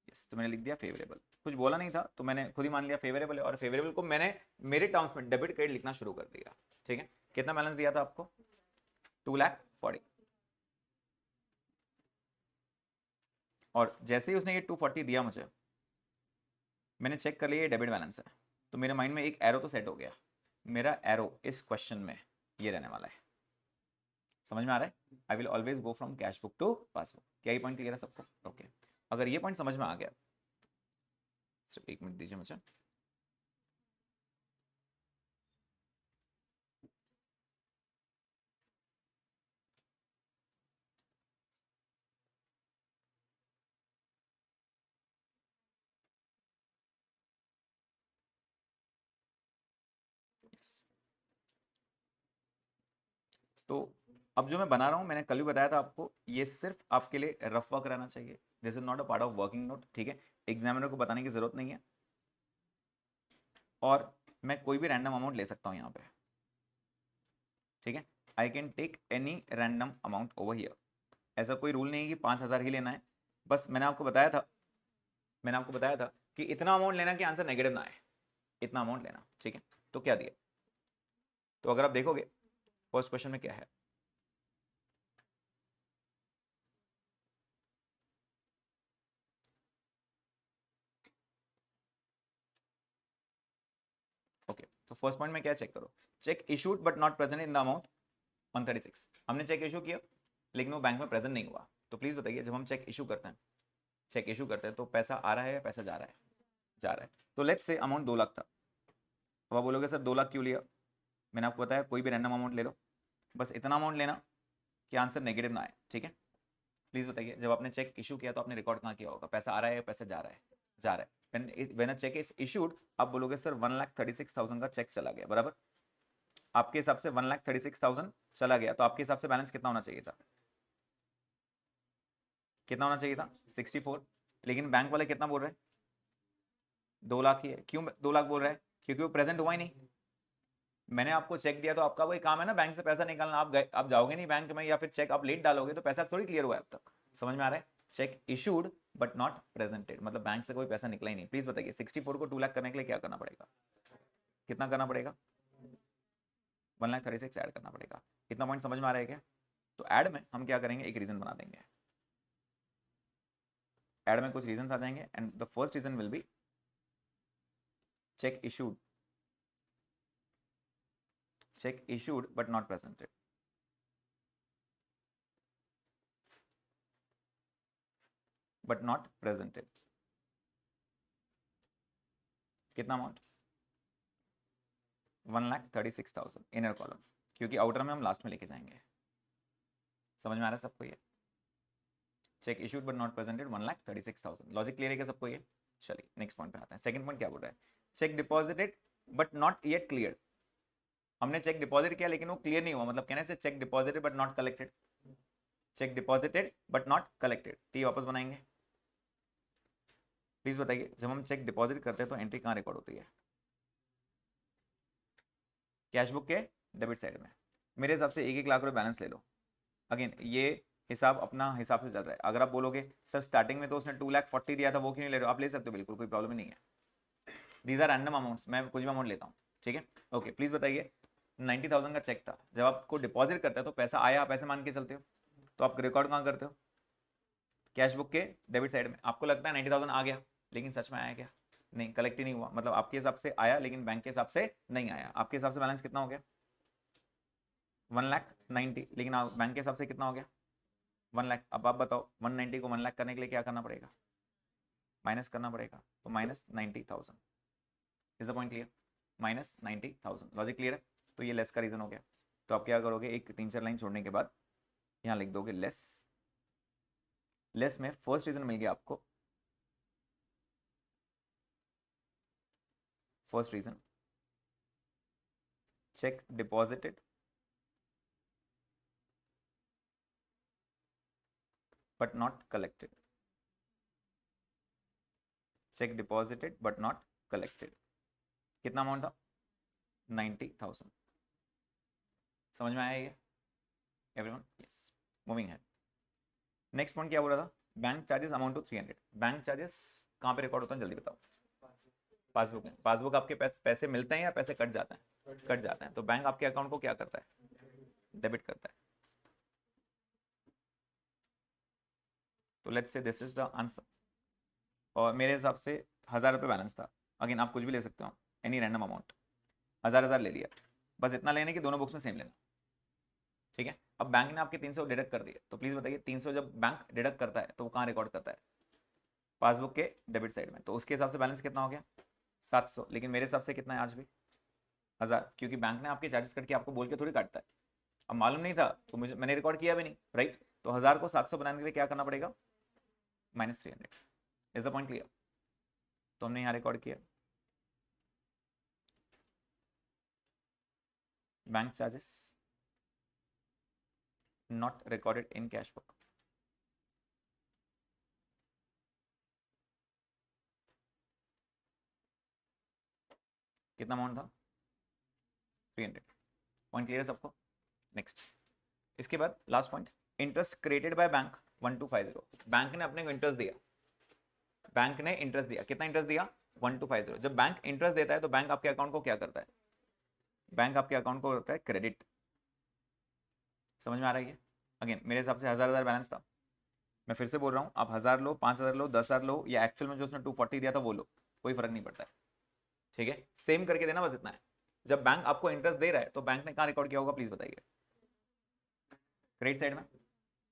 यस, तो मैंने लिख दिया फेवरेबल। कुछ बोला नहीं था तो मैंने खुद ही मान लिया फेवरेबल है, और फेवरेबल को मैंने मेरे टर्म्स में डेबिट क्रेडिट लिखना शुरू कर दिया, ठीक है? कितना बैलेंस दिया था आपको? 2,40,000। और जैसे ही उसने ये 240 दिया मुझे, मैंने चेक कर लिया ये डेबिट बैलेंस है, तो मेरे माइंड में एक एरो तो सेट हो गया। मेरा एरो इस क्वेश्चन में ये रहने वाला है। समझ में आ रहा है? I will always go from cash book to passbook. क्या ये पॉइंट क्लियर है सबको? ओके, अगर ये पॉइंट समझ में आ गया, सिर्फ एक मिनट दीजिए मुझे। yes. तो अब जो मैं बना रहा हूँ, मैंने कल भी बताया था आपको, ये सिर्फ आपके लिए रफ वर्क रहना चाहिए। This is not a part of working note, ठीक है? एग्जामिनर को बताने की जरूरत नहीं है। और मैं कोई भी रैंडम अमाउंट ले सकता हूँ यहाँ पे, ठीक है? I can take any random amount over here. ऐसा कोई रूल नहीं है कि 5,000 ही लेना है, बस मैंने आपको बताया था कि इतना अमाउंट लेना कि आंसर नेगेटिव ना आए, इतना अमाउंट लेना, ठीक है। तो क्या दिया, तो अगर आप देखोगे फर्स्ट क्वेश्चन में क्या है, ओके तो फर्स्ट पॉइंट में क्या चेक करो, check issued but not present in the amount 136। हमने चेक इशू किया लेकिन वो बैंक में प्रेजेंट नहीं हुआ। तो प्लीज बताइए, जब हम चेक इशू करते हैं तो पैसा आ रहा है या पैसा जा रहा है, जा रहा है। तो लेट्स से अमाउंट 2 लाख था। अब आप बोलोगे सर 2 लाख क्यों लिया, मैंने आपको बताया कोई भी रैंडम अमाउंट ले लो, बस इतना अमाउंट लेना कि आंसर नेगेटिव ना आए, ठीक है। प्लीज बताइए, जब आपने चेक इशू किया तो आपने रिकॉर्ड कहाँ किया होगा, पैसा आ रहा है या पैसा जा रहा है, जा रहा है। When a cheque is issued, आप बोलोगे सर 1,36,000 का चेक चला गया, बराबर। आपके हिसाब से 1,36,000 चला गया, तो आपके हिसाब से बैलेंस कितना होना चाहिए था, कितना होना चाहिए था 64। लेकिन बैंक वाले कितना बोल रहे हैं, 2 लाख ही है। क्यों 2 लाख बोल रहा है, क्योंकि वो प्रेजेंट हुआ ही नहीं। मैंने आपको चेक दिया तो आपका वही काम है ना, बैंक से पैसा निकालना। आप गए, आप जाओगे नहीं बैंक में, या फिर चेक आप लेट डालोगे तो पैसा थोड़ी क्लियर हुआ है अब तक। समझ में आ रहा है, check issued but not presented, मतलब बैंक से कोई पैसा निकला ही नहीं। प्लीज बताइए 64 को 2 लाख करने के लिए क्या करना पड़ेगा, कितना करना पड़ेगा, 1,36,000 ऐड करना पड़ेगा। इतना पॉइंट समझ में आ रहा है क्या। तो ऐड में हम क्या करेंगे, एक रीजन बना देंगे, ऐड में कुछ रीजन आ जाएंगे and the first reason will be cheque issued, check issued but not presented, but not presented। कितना अमाउंट, 1,36,000 इनर कॉलम, क्योंकि आउटर में हम लास्ट में लेके जाएंगे। समझ में आ रहा है सबको ये, check issued but not presented 1,36,000। Logic clear है क्या सबको ये। चलिए नेक्स्ट पॉइंट पे आते हैं। सेकंड पॉइंट क्या बोल रहा है, cheque deposited but not yet clear. हमने चेक डिपॉजिट किया लेकिन वो क्लियर नहीं हुआ, मतलब कहने से check deposited but not collected, cheque deposited but not collected, T वापस बनाएंगे। प्लीज बताइए, जब हम चेक डिपॉजिट करते हैं तो एंट्री कहाँ रिकॉर्ड होती है, कैश बुक के डेबिट साइड में। मेरे हिसाब से 1-1 लाख रुपए बैलेंस ले लो। अगेन ये हिसाब अपना हिसाब से चल रहा है। अगर आप बोलोगे सर स्टार्टिंग में तो उसने 2,40,000 दिया था, वो क्यों नहीं ले रहे हो, आप ले सकते हो, बिल्कुल कोई प्रॉब्लम नहीं है। दीज आर रैंडम अमाउंट्स, मैं कुछ भी अमाउंट लेता हूँ, ठीक है। ओके प्लीज बताइए, 90,000 का चेक था, जब आपको डिपॉजिट करते हो तो पैसा आया, आप ऐसे मान के चलते हो, तो आप रिकॉर्ड कहाँ करते हो, कैश बुक के डेबिट साइड में। आपको लगता है 90,000 आ गया, लेकिन सच में आया क्या, नहीं, कलेक्ट ही नहीं हुआ। मतलब आपके हिसाब से आया लेकिन बैंक के हिसाब से नहीं आया। आपके हिसाब से बैलेंस कितना हो गया, 1,90,000, लेकिन बैंक के हिसाब से कितना हो गया, 1 लाख। अब आप बताओ 190 को 1 लाख करने के लिए क्या करना पड़ेगा, माइनस करना पड़ेगा, तो -90,000। Is the point clear, -90,000। Logic clear है। तो ये लेस का रीजन हो गया। तो आप क्या करोगे, एक 3-4 लाइन छोड़ने के बाद यहाँ लिख दोगे लेस। लेस में फर्स्ट रीजन मिल गया आपको, first reason cheque deposited but not collected, cheque deposited but not collected. कितना अमाउंट था, 90,000। समझ में आया ये एवरीवन, यस। मूविंग है, नेक्स्ट पॉइंट क्या बोला था, bank charges amount to 300। Bank charges कहाँ पे रिकॉर्ड होता है, जल्दी बताओ। पासबुक में। पासबुक आपके पैसे मिलते हैं या पैसे कट जाते हैं, कट जाते हैं। तो बैंक आपके अकाउंट को क्या करता है, डेबिट करता है। तो let's say this is the answer. और मेरे हिसाब से 1,000 रुपये बैलेंस था। अगेन आप कुछ भी ले सकते हो, एनी रैंडम अमाउंट, 1,000 ले लिया। बस इतना लेने की दोनों बुक्स में सेम लेना, ठीक है। अब बैंक ने आपके 300 डिडक्ट कर दिए, तो प्लीज बताइए 300 जब बैंक डिडक्ट करता है तो वो कहाँ रिकॉर्ड करता है, पासबुक के डेबिट साइड में। तो उसके हिसाब से बैलेंस कितना हो गया, 700। लेकिन मेरे हिसाब से कितना है आज भी, 1,000, क्योंकि बैंक ने आपके चार्जेस कट के आपको बोल के थोड़ी काटता है। अब मालूम नहीं था तो मुझे, मैंने रिकॉर्ड किया भी नहीं, राइट। तो 1,000 को 700 बनाने के लिए क्या करना पड़ेगा, -300। Is the point clear. तो हमने यहाँ रिकॉर्ड किया bank charges not recorded in cash book. कितना अमाउंट था, 300। पॉइंट क्लियर है सबको। नेक्स्ट, इसके बाद last point, interest created by bank 1250। Bank ने अपने को इंटरेस्ट दिया, बैंक ने इंटरेस्ट दिया, कितना इंटरेस्ट दिया 1250। जब बैंक इंटरेस्ट देता है तो बैंक आपके अकाउंट को क्या करता है, बैंक आपके अकाउंट को करता है क्रेडिट। समझ में आ रहा है? अगेन मेरे हिसाब से 1000 बैलेंस था, मैं फिर से बोल रहा हूँ, आप 1000 लो, 5000 लो, 10,000 लो, या एक्चुअल में जो उसने 240 दिया था वो लो, कोई फर्क नहीं पड़ता है, ठीक है, सेम करके देना, बस इतना है। जब बैंक आपको इंटरेस्ट दे रहा है तो बैंक ने कहाँ रिकॉर्ड किया होगा, प्लीज बताइए, क्रेडिट साइड में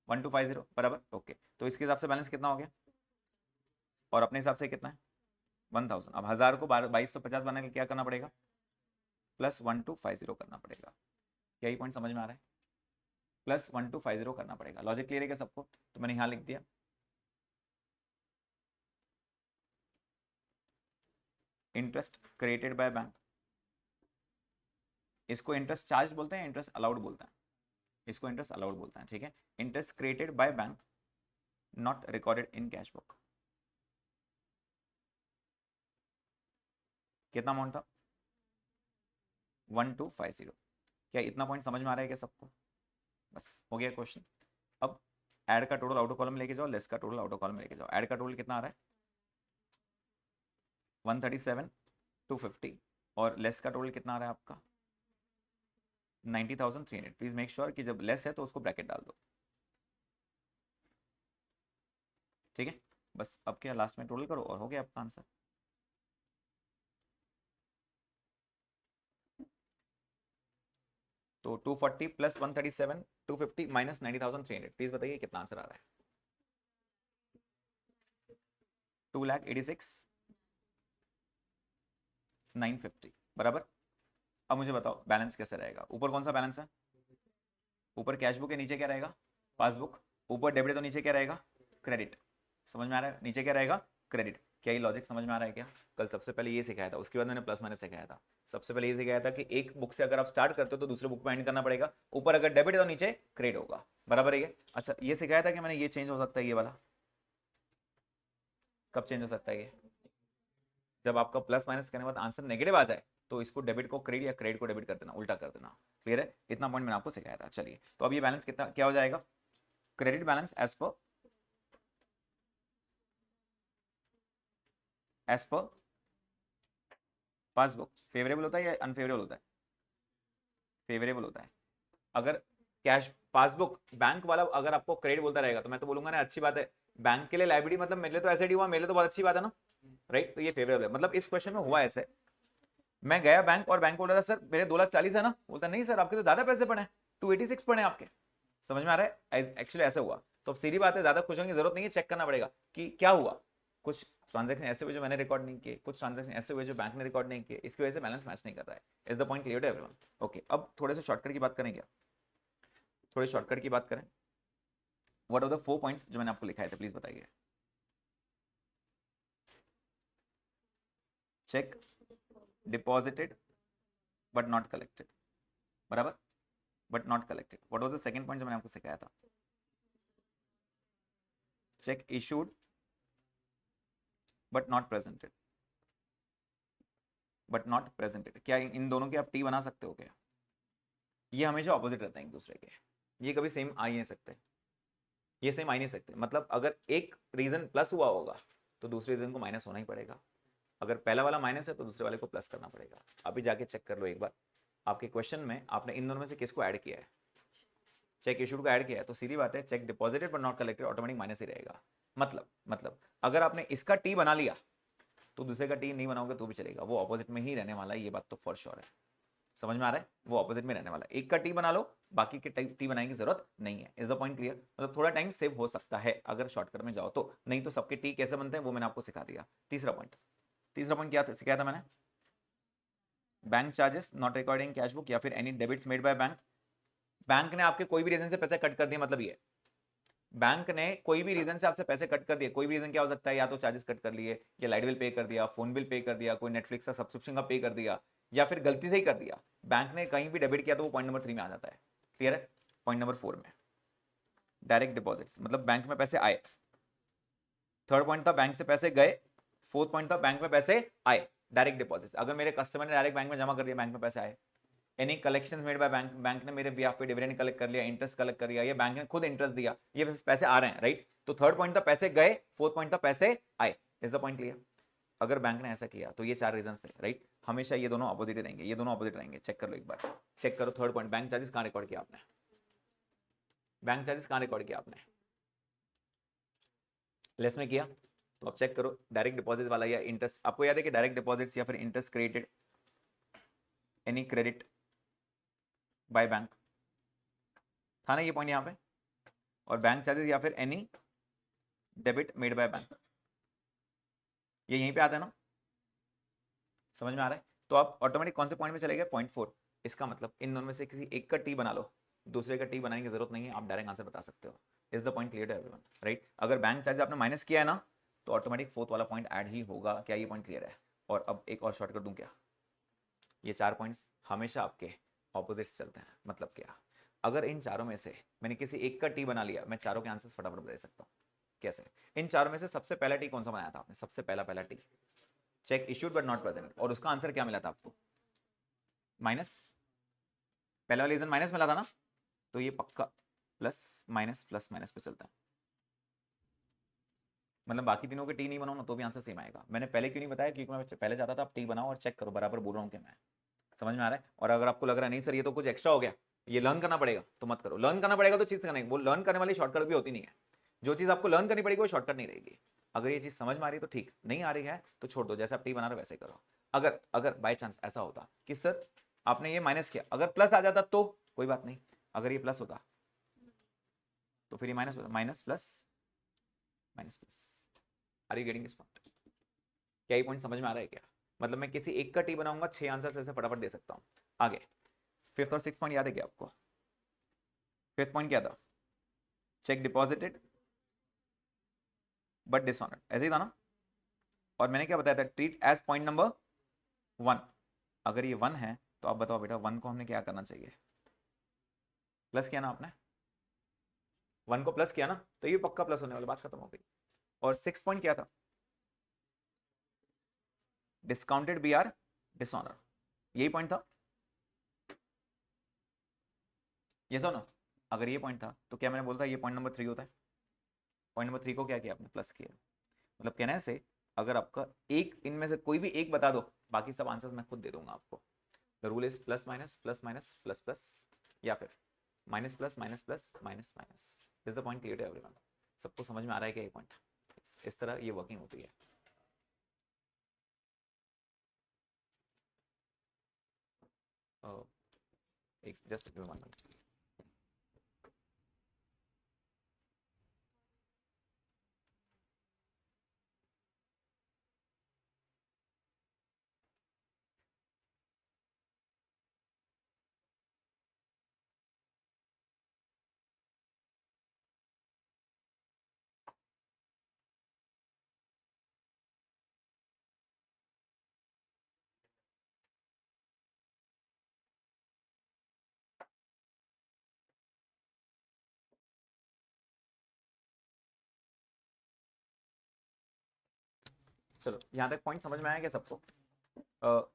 1250 बराबर, ओके। तो इसके हिसाब से बैलेंस कितना हो गया, और अपने हिसाब से कितना है 1000। अब 1000 को 2250 बनाने के लिए क्या करना पड़ेगा, प्लस 1250 करना पड़ेगा। यही पॉइंट समझ में आ रहा है, प्लस 1250 करना पड़ेगा। लॉजिक क्लियर है क्या सबको? तो मैंने यहाँ लिख दिया, इंटरेस्ट क्रिएटेड बाय बैंक, इसको इंटरेस्ट चार्ज बोलते हैं, इंटरेस्ट अलाउड बोलते हैं, इसको इंटरेस्ट अलाउड बोलते हैं, ठीक है। Interest created by bank not recorded in cash book, कितना अमाउंट था 1250। क्या इतना पॉइंट समझ में आ रहा है क्या सबको? बस हो गया क्वेश्चन। अब ऐड का टोटल आउटर कॉलम लेके जाओ, लेस का टोटल आउटर कॉलम लेके जाओ। ऐड का टोटल कितना आ रहा है 137 250, और लेस का टोटल कितना आ रहा है आपका 90,300। प्लीज मेक श्योर कि जब लेस है तो उसको ब्रैकेट डाल दो, ठीक है। बस अब क्या लास्ट में टोटल करो और हो गया आपका आंसर। तो 240 प्लस 137 250 माइनस 90,300, प्लीज बताइए कितना आंसर आ रहा है, 2,86,950 बराबर। अब मुझे बताओ बैलेंस कैसे रहेगा, ऊपर कौन सा बैलेंस है, ऊपर कैश बुक है, नीचे क्या रहेगा पासबुक, ऊपर डेबिट तो नीचे क्या रहेगा क्रेडिट। समझ में आ रहा है, नीचे क्या रहेगा क्रेडिट। क्या ये लॉजिक समझ में आ रहा है क्या? कल सबसे पहले ये सिखाया था, उसके बाद मैंने प्लस माइनस सिखाया था। सबसे पहले ये सिखाया था कि एक बुक से अगर आप स्टार्ट करते हो तो दूसरे बुक में एंड करना पड़ेगा, ऊपर अगर डेबिट है तो नीचे क्रेडिट होगा, बराबर है ये। अच्छा ये सिखाया था कि मैंने ये चेंज हो सकता है, ये वाला कब चेंज हो सकता है ये, जब आपका प्लस माइनस करने के बाद आंसर नेगेटिव आ जाए तो इसको डेबिट को क्रेडिट या क्रेडिट को डेबिट कर देना, उल्टा कर देना। क्लियर है? इतना पॉइंट मैंने आपको सिखाया था। चलिए तो अब ये बैलेंस कितना क्या हो जाएगा, credit balance as per passbook favourable होता है या अनफेवरेबल होता है? फेवरेबल होता है। अगर कैश पासबुक बैंक वाला अगर आपको क्रेडिट बोलता रहेगा तो मैं तो बोलूंगा ना अच्छी बात है, बैंक के लिए लाइबिलिटी मतलब मेरे लिए तो एसेट ही हुआ, मेरे लिए तो बहुत अच्छी बात है ना, राइट। तो ये फेवरेबल है, मतलब इस क्वेश्चन में हुआ ऐसे, मैं गया बैंक और बैंक बोल रहा था सर मेरे 2,40,000 है ना, बोलता नहीं सर आपके तो ज्यादा पैसे पड़े हैं, 286 पड़े आपके। समझ में आ रहा है? एक्चुअली ऐसे हुआ। तो अब सीधी बात है, ज्यादा खुश होने की जरूरत नहीं है, चेक करना पड़ेगा कि क्या हुआ। कुछ ट्रांजैक्शन ऐसे हुए जो मैंने रिकॉर्ड नहीं किए, कुछ ट्रांजैक्शन ऐसे हुए जो बैंक ने रिकॉर्ड नहीं किए, इसकी वजह से बैलेंस मैच नहीं कर रहा है। Is the point clear to everyone? Okay, अब थोड़े से शॉर्टकट की बात करें क्या, थोड़े शॉर्टकट की बात करें। व्हाट आर द 4 पॉइंट्स जो मैंने आपको लिखाए थे, प्लीज बताइए। Cheque deposited but not collected, बराबर, but not collected. What was the second point जो मैंने आपको सिखाया था, cheque issued but not presented, but not presented. क्या इन दोनों के आप टी बना सकते हो क्या? ये हमेशा ऑपोजिट रहते हैं एक दूसरे के, ये कभी सेम आ ही नहीं सकते, ये सेम आ ही नहीं सकते। मतलब अगर एक रीजन प्लस हुआ होगा तो दूसरे रीजन को माइनस होना ही पड़ेगा, अगर पहला वाला माइनस है तो दूसरे वाले को प्लस करना पड़ेगा। अभी जाके चेक कर लो एक बार, आपके क्वेश्चन में आपने इन दोनों में से किसको ऐड किया है, चेक इशूड को ऐड किया है, तो सीधी बात है cheque deposited but not collected automatic minus ही रहेगा। मतलब अगर आपने इसका टी बना लिया तो दूसरे का टी नहीं बनाओगे तो भी चलेगा, वो ऑपोजिट में ही रहने वाला है, ये बात तो फॉर श्योर है। समझ में आ रहा है? वो ऑपोजिट में रहने वाला है, एक का टी बना लो, बाकी के टी बनाने की जरूरत नहीं है। Is the point clear? मतलब थोड़ा टाइम सेव हो सकता है अगर शॉर्टकट में जाओ तो, नहीं तो सबके टी कैसे बनते हैं वो मैंने आपको सिखा दिया। तीसरा पॉइंट क्या सिखाया था मैंने, bank charges not recording cash book या फिर any debits made by bank. Bank ने आपके कोई भी रीजन से पैसे कट कर दिए, मतलब ये बैंक ने कोई भी रीजन से आपसे पैसे कट कर दिए, कोई भी रीजन क्या हो सकता है, या तो चार्जेस कट कर लिए, या लाइट बिल पे कर दिया, फोन बिल पे कर दिया, कोई नेटफ्लिक्स का सब्सक्रिप्शन का पे कर दिया, या फिर गलती से ही कर दिया, बैंक ने कहीं भी डेबिट किया तो वो पॉइंट नंबर 3 में आ जाता है। क्लियर है? पॉइंट नंबर 4 में डायरेक्ट डिपॉजिट्स, मतलब बैंक में पैसे आए। थर्ड पॉइंट था बैंक से पैसे गए, फोर्थ पॉइंट था बैंक में पैसे आए, डायरेक्ट डिपॉजिट। अगर मेरे कस्टमर ने डायरेक्ट बैंक में जमा कर दिया, बैंक में पैसे आए। Any collections made by bank, bank ने मेरे बिहाफ पे डिविडेंड कलेक्ट कर लिया, इंटरेस्ट कलेक्ट कर लिया, या बैंक ने खुद इंटरेस्ट दिया, ये पैसे आ रहे हैं, राइट। तो थर्ड पॉइंट था पैसे गए, फोर्थ पॉइंट था पैसे आए। Is the point clear? अगर बैंक ने ऐसा किया तो ये 4 रीजंस थे, राइट। हमेशा ये दोनों ऑपोजिट रहेंगे, ये दोनों ऑपोजिट रहेंगे। चेक कर लो एक बार, चेक करो थर्ड पॉइंट, बैंक चार्जेस कहां रिकॉर्ड किया आपने, बैंक चार्जेस कहां रिकॉर्ड किया आपने, लेस में किया। तो अब चेक करो डायरेक्ट डिपॉजिट वाला या इंटरेस्ट, आपको याद है कि डायरेक्ट डिपॉजिट्स या फिर interest credited, any credit by bank, था ना ये पॉइंट यहां पे, और बैंक चार्जेस या फिर any debit made by bank, ये यहीं पे आता है ना, समझ में आ रहा है। तो आप ऑटोमेटिक कौन से पॉइंट में चले गए, पॉइंट 4। इसका मतलब इन दोनों में से किसी एक का टी बना लो, दूसरे का टी बनाने की जरूरत नहीं है, आप डायरेक्ट आंसर बता सकते हो। Is the point clear to everyone, right. अगर बैंक चार्ज आपने माइनस किया है ना, तो ऑटोमेटिक फोर्थ वाला पॉइंट ऐड ही होगा। क्या ये पॉइंट क्लियर है? और अब एक और शॉर्ट कर दूं क्या, ये 4 पॉइंट्स हमेशा आपके ऑपोजिट्स चलते हैं। मतलब क्या, अगर इन चारों में से मैंने किसी एक का टी बना लिया, मैं चारों के आंसर्स फटाफट दे सकता हूँ। कैसे? इन चारों में से सबसे पहला टी कौन सा बनाया था आपने, सबसे पहला T, check issued but not present, और उसका आंसर क्या मिला था आपको, माइनस। पहला वाला रीजन माइनस मिला था ना, तो ये पक्का प्लस माइनस पे चलता है। मतलब बाकी तीनों के टी नहीं बनाओ ना तो भी आंसर सेम आएगा। मैंने पहले क्यों नहीं बताया, क्योंकि मैं पहले चाहता था आप टी बनाओ और चेक करो बराबर बोल रहा हूँ कि मैं, समझ में आ रहा है। और अगर आपको लग रहा है नहीं सर ये तो कुछ एक्स्ट्रा हो गया, ये लर्न करना पड़ेगा, तो मत करो। लर्न करना पड़ेगा तो चीज करने, वो लर्न करने वाली शॉर्टकट भी होती नहीं है। जो चीज आपको लर्न करनी पड़ेगी वो शॉर्टकट नहीं रहेगी। अगर ये चीज समझ में आ रही है तो ठीक, नहीं आ रही है तो छोड़ दो, जैसे आप टी बना रहे हो वैसे करो। अगर अगर बाय चांस ऐसा होता कि सर आपने ये माइनस किया, अगर प्लस आ जाता तो कोई बात नहीं, अगर ये प्लस होता तो फिर ये माइनस होता, minus plus minus plus. Are you getting this point? क्या ये पॉइंट समझ में आ रहा है क्या? मतलब मैं किसी एक का टी बनाऊंगा, 6 आंसर ऐसे फटाफट दे सकता हूं। आगे फिफ्थ और 6 पॉइंट याद है क्या आपको? फिफ्थ पॉइंट क्या था, चेक डिपॉजिटेड बट डिसऑनर्ड, ऐसे ही था ना। और मैंने क्या बताया था, ट्रीट एज पॉइंट नंबर 1। अगर ये 1 है तो आप बताओ बेटा 1 को हमने क्या करना चाहिए, प्लस किया ना आपने, 1 को प्लस किया ना, तो ये पक्का प्लस होने वाली, बात खत्म हो गई। और 6 पॉइंट क्या था, डिस्काउंटेड बी आर डिसऑनर, यही पॉइंट था, ये सुनो। अगर ये पॉइंट था तो क्या मैंने बोला था ये पॉइंट नंबर 3 होता है। पॉइंट नंबर 3 को क्या किया आपने, प्लस किया। मतलब कहने से अगर आपका एक इनमें से कोई भी एक बता दो, बाकी सब आंसर्स मैं खुद दे दूंगा आपको। The rule is plus minus plus minus plus plus, या फिर minus plus minus plus minus minus. Is the point clear to everyone? सबको समझ में आ रहा है क्या ये पॉइंट? इस तरह ये वर्किंग होती है। एक जस्ट वन मिनट। चलो यहाँ तक पॉइंट समझ में आया क्या सबको?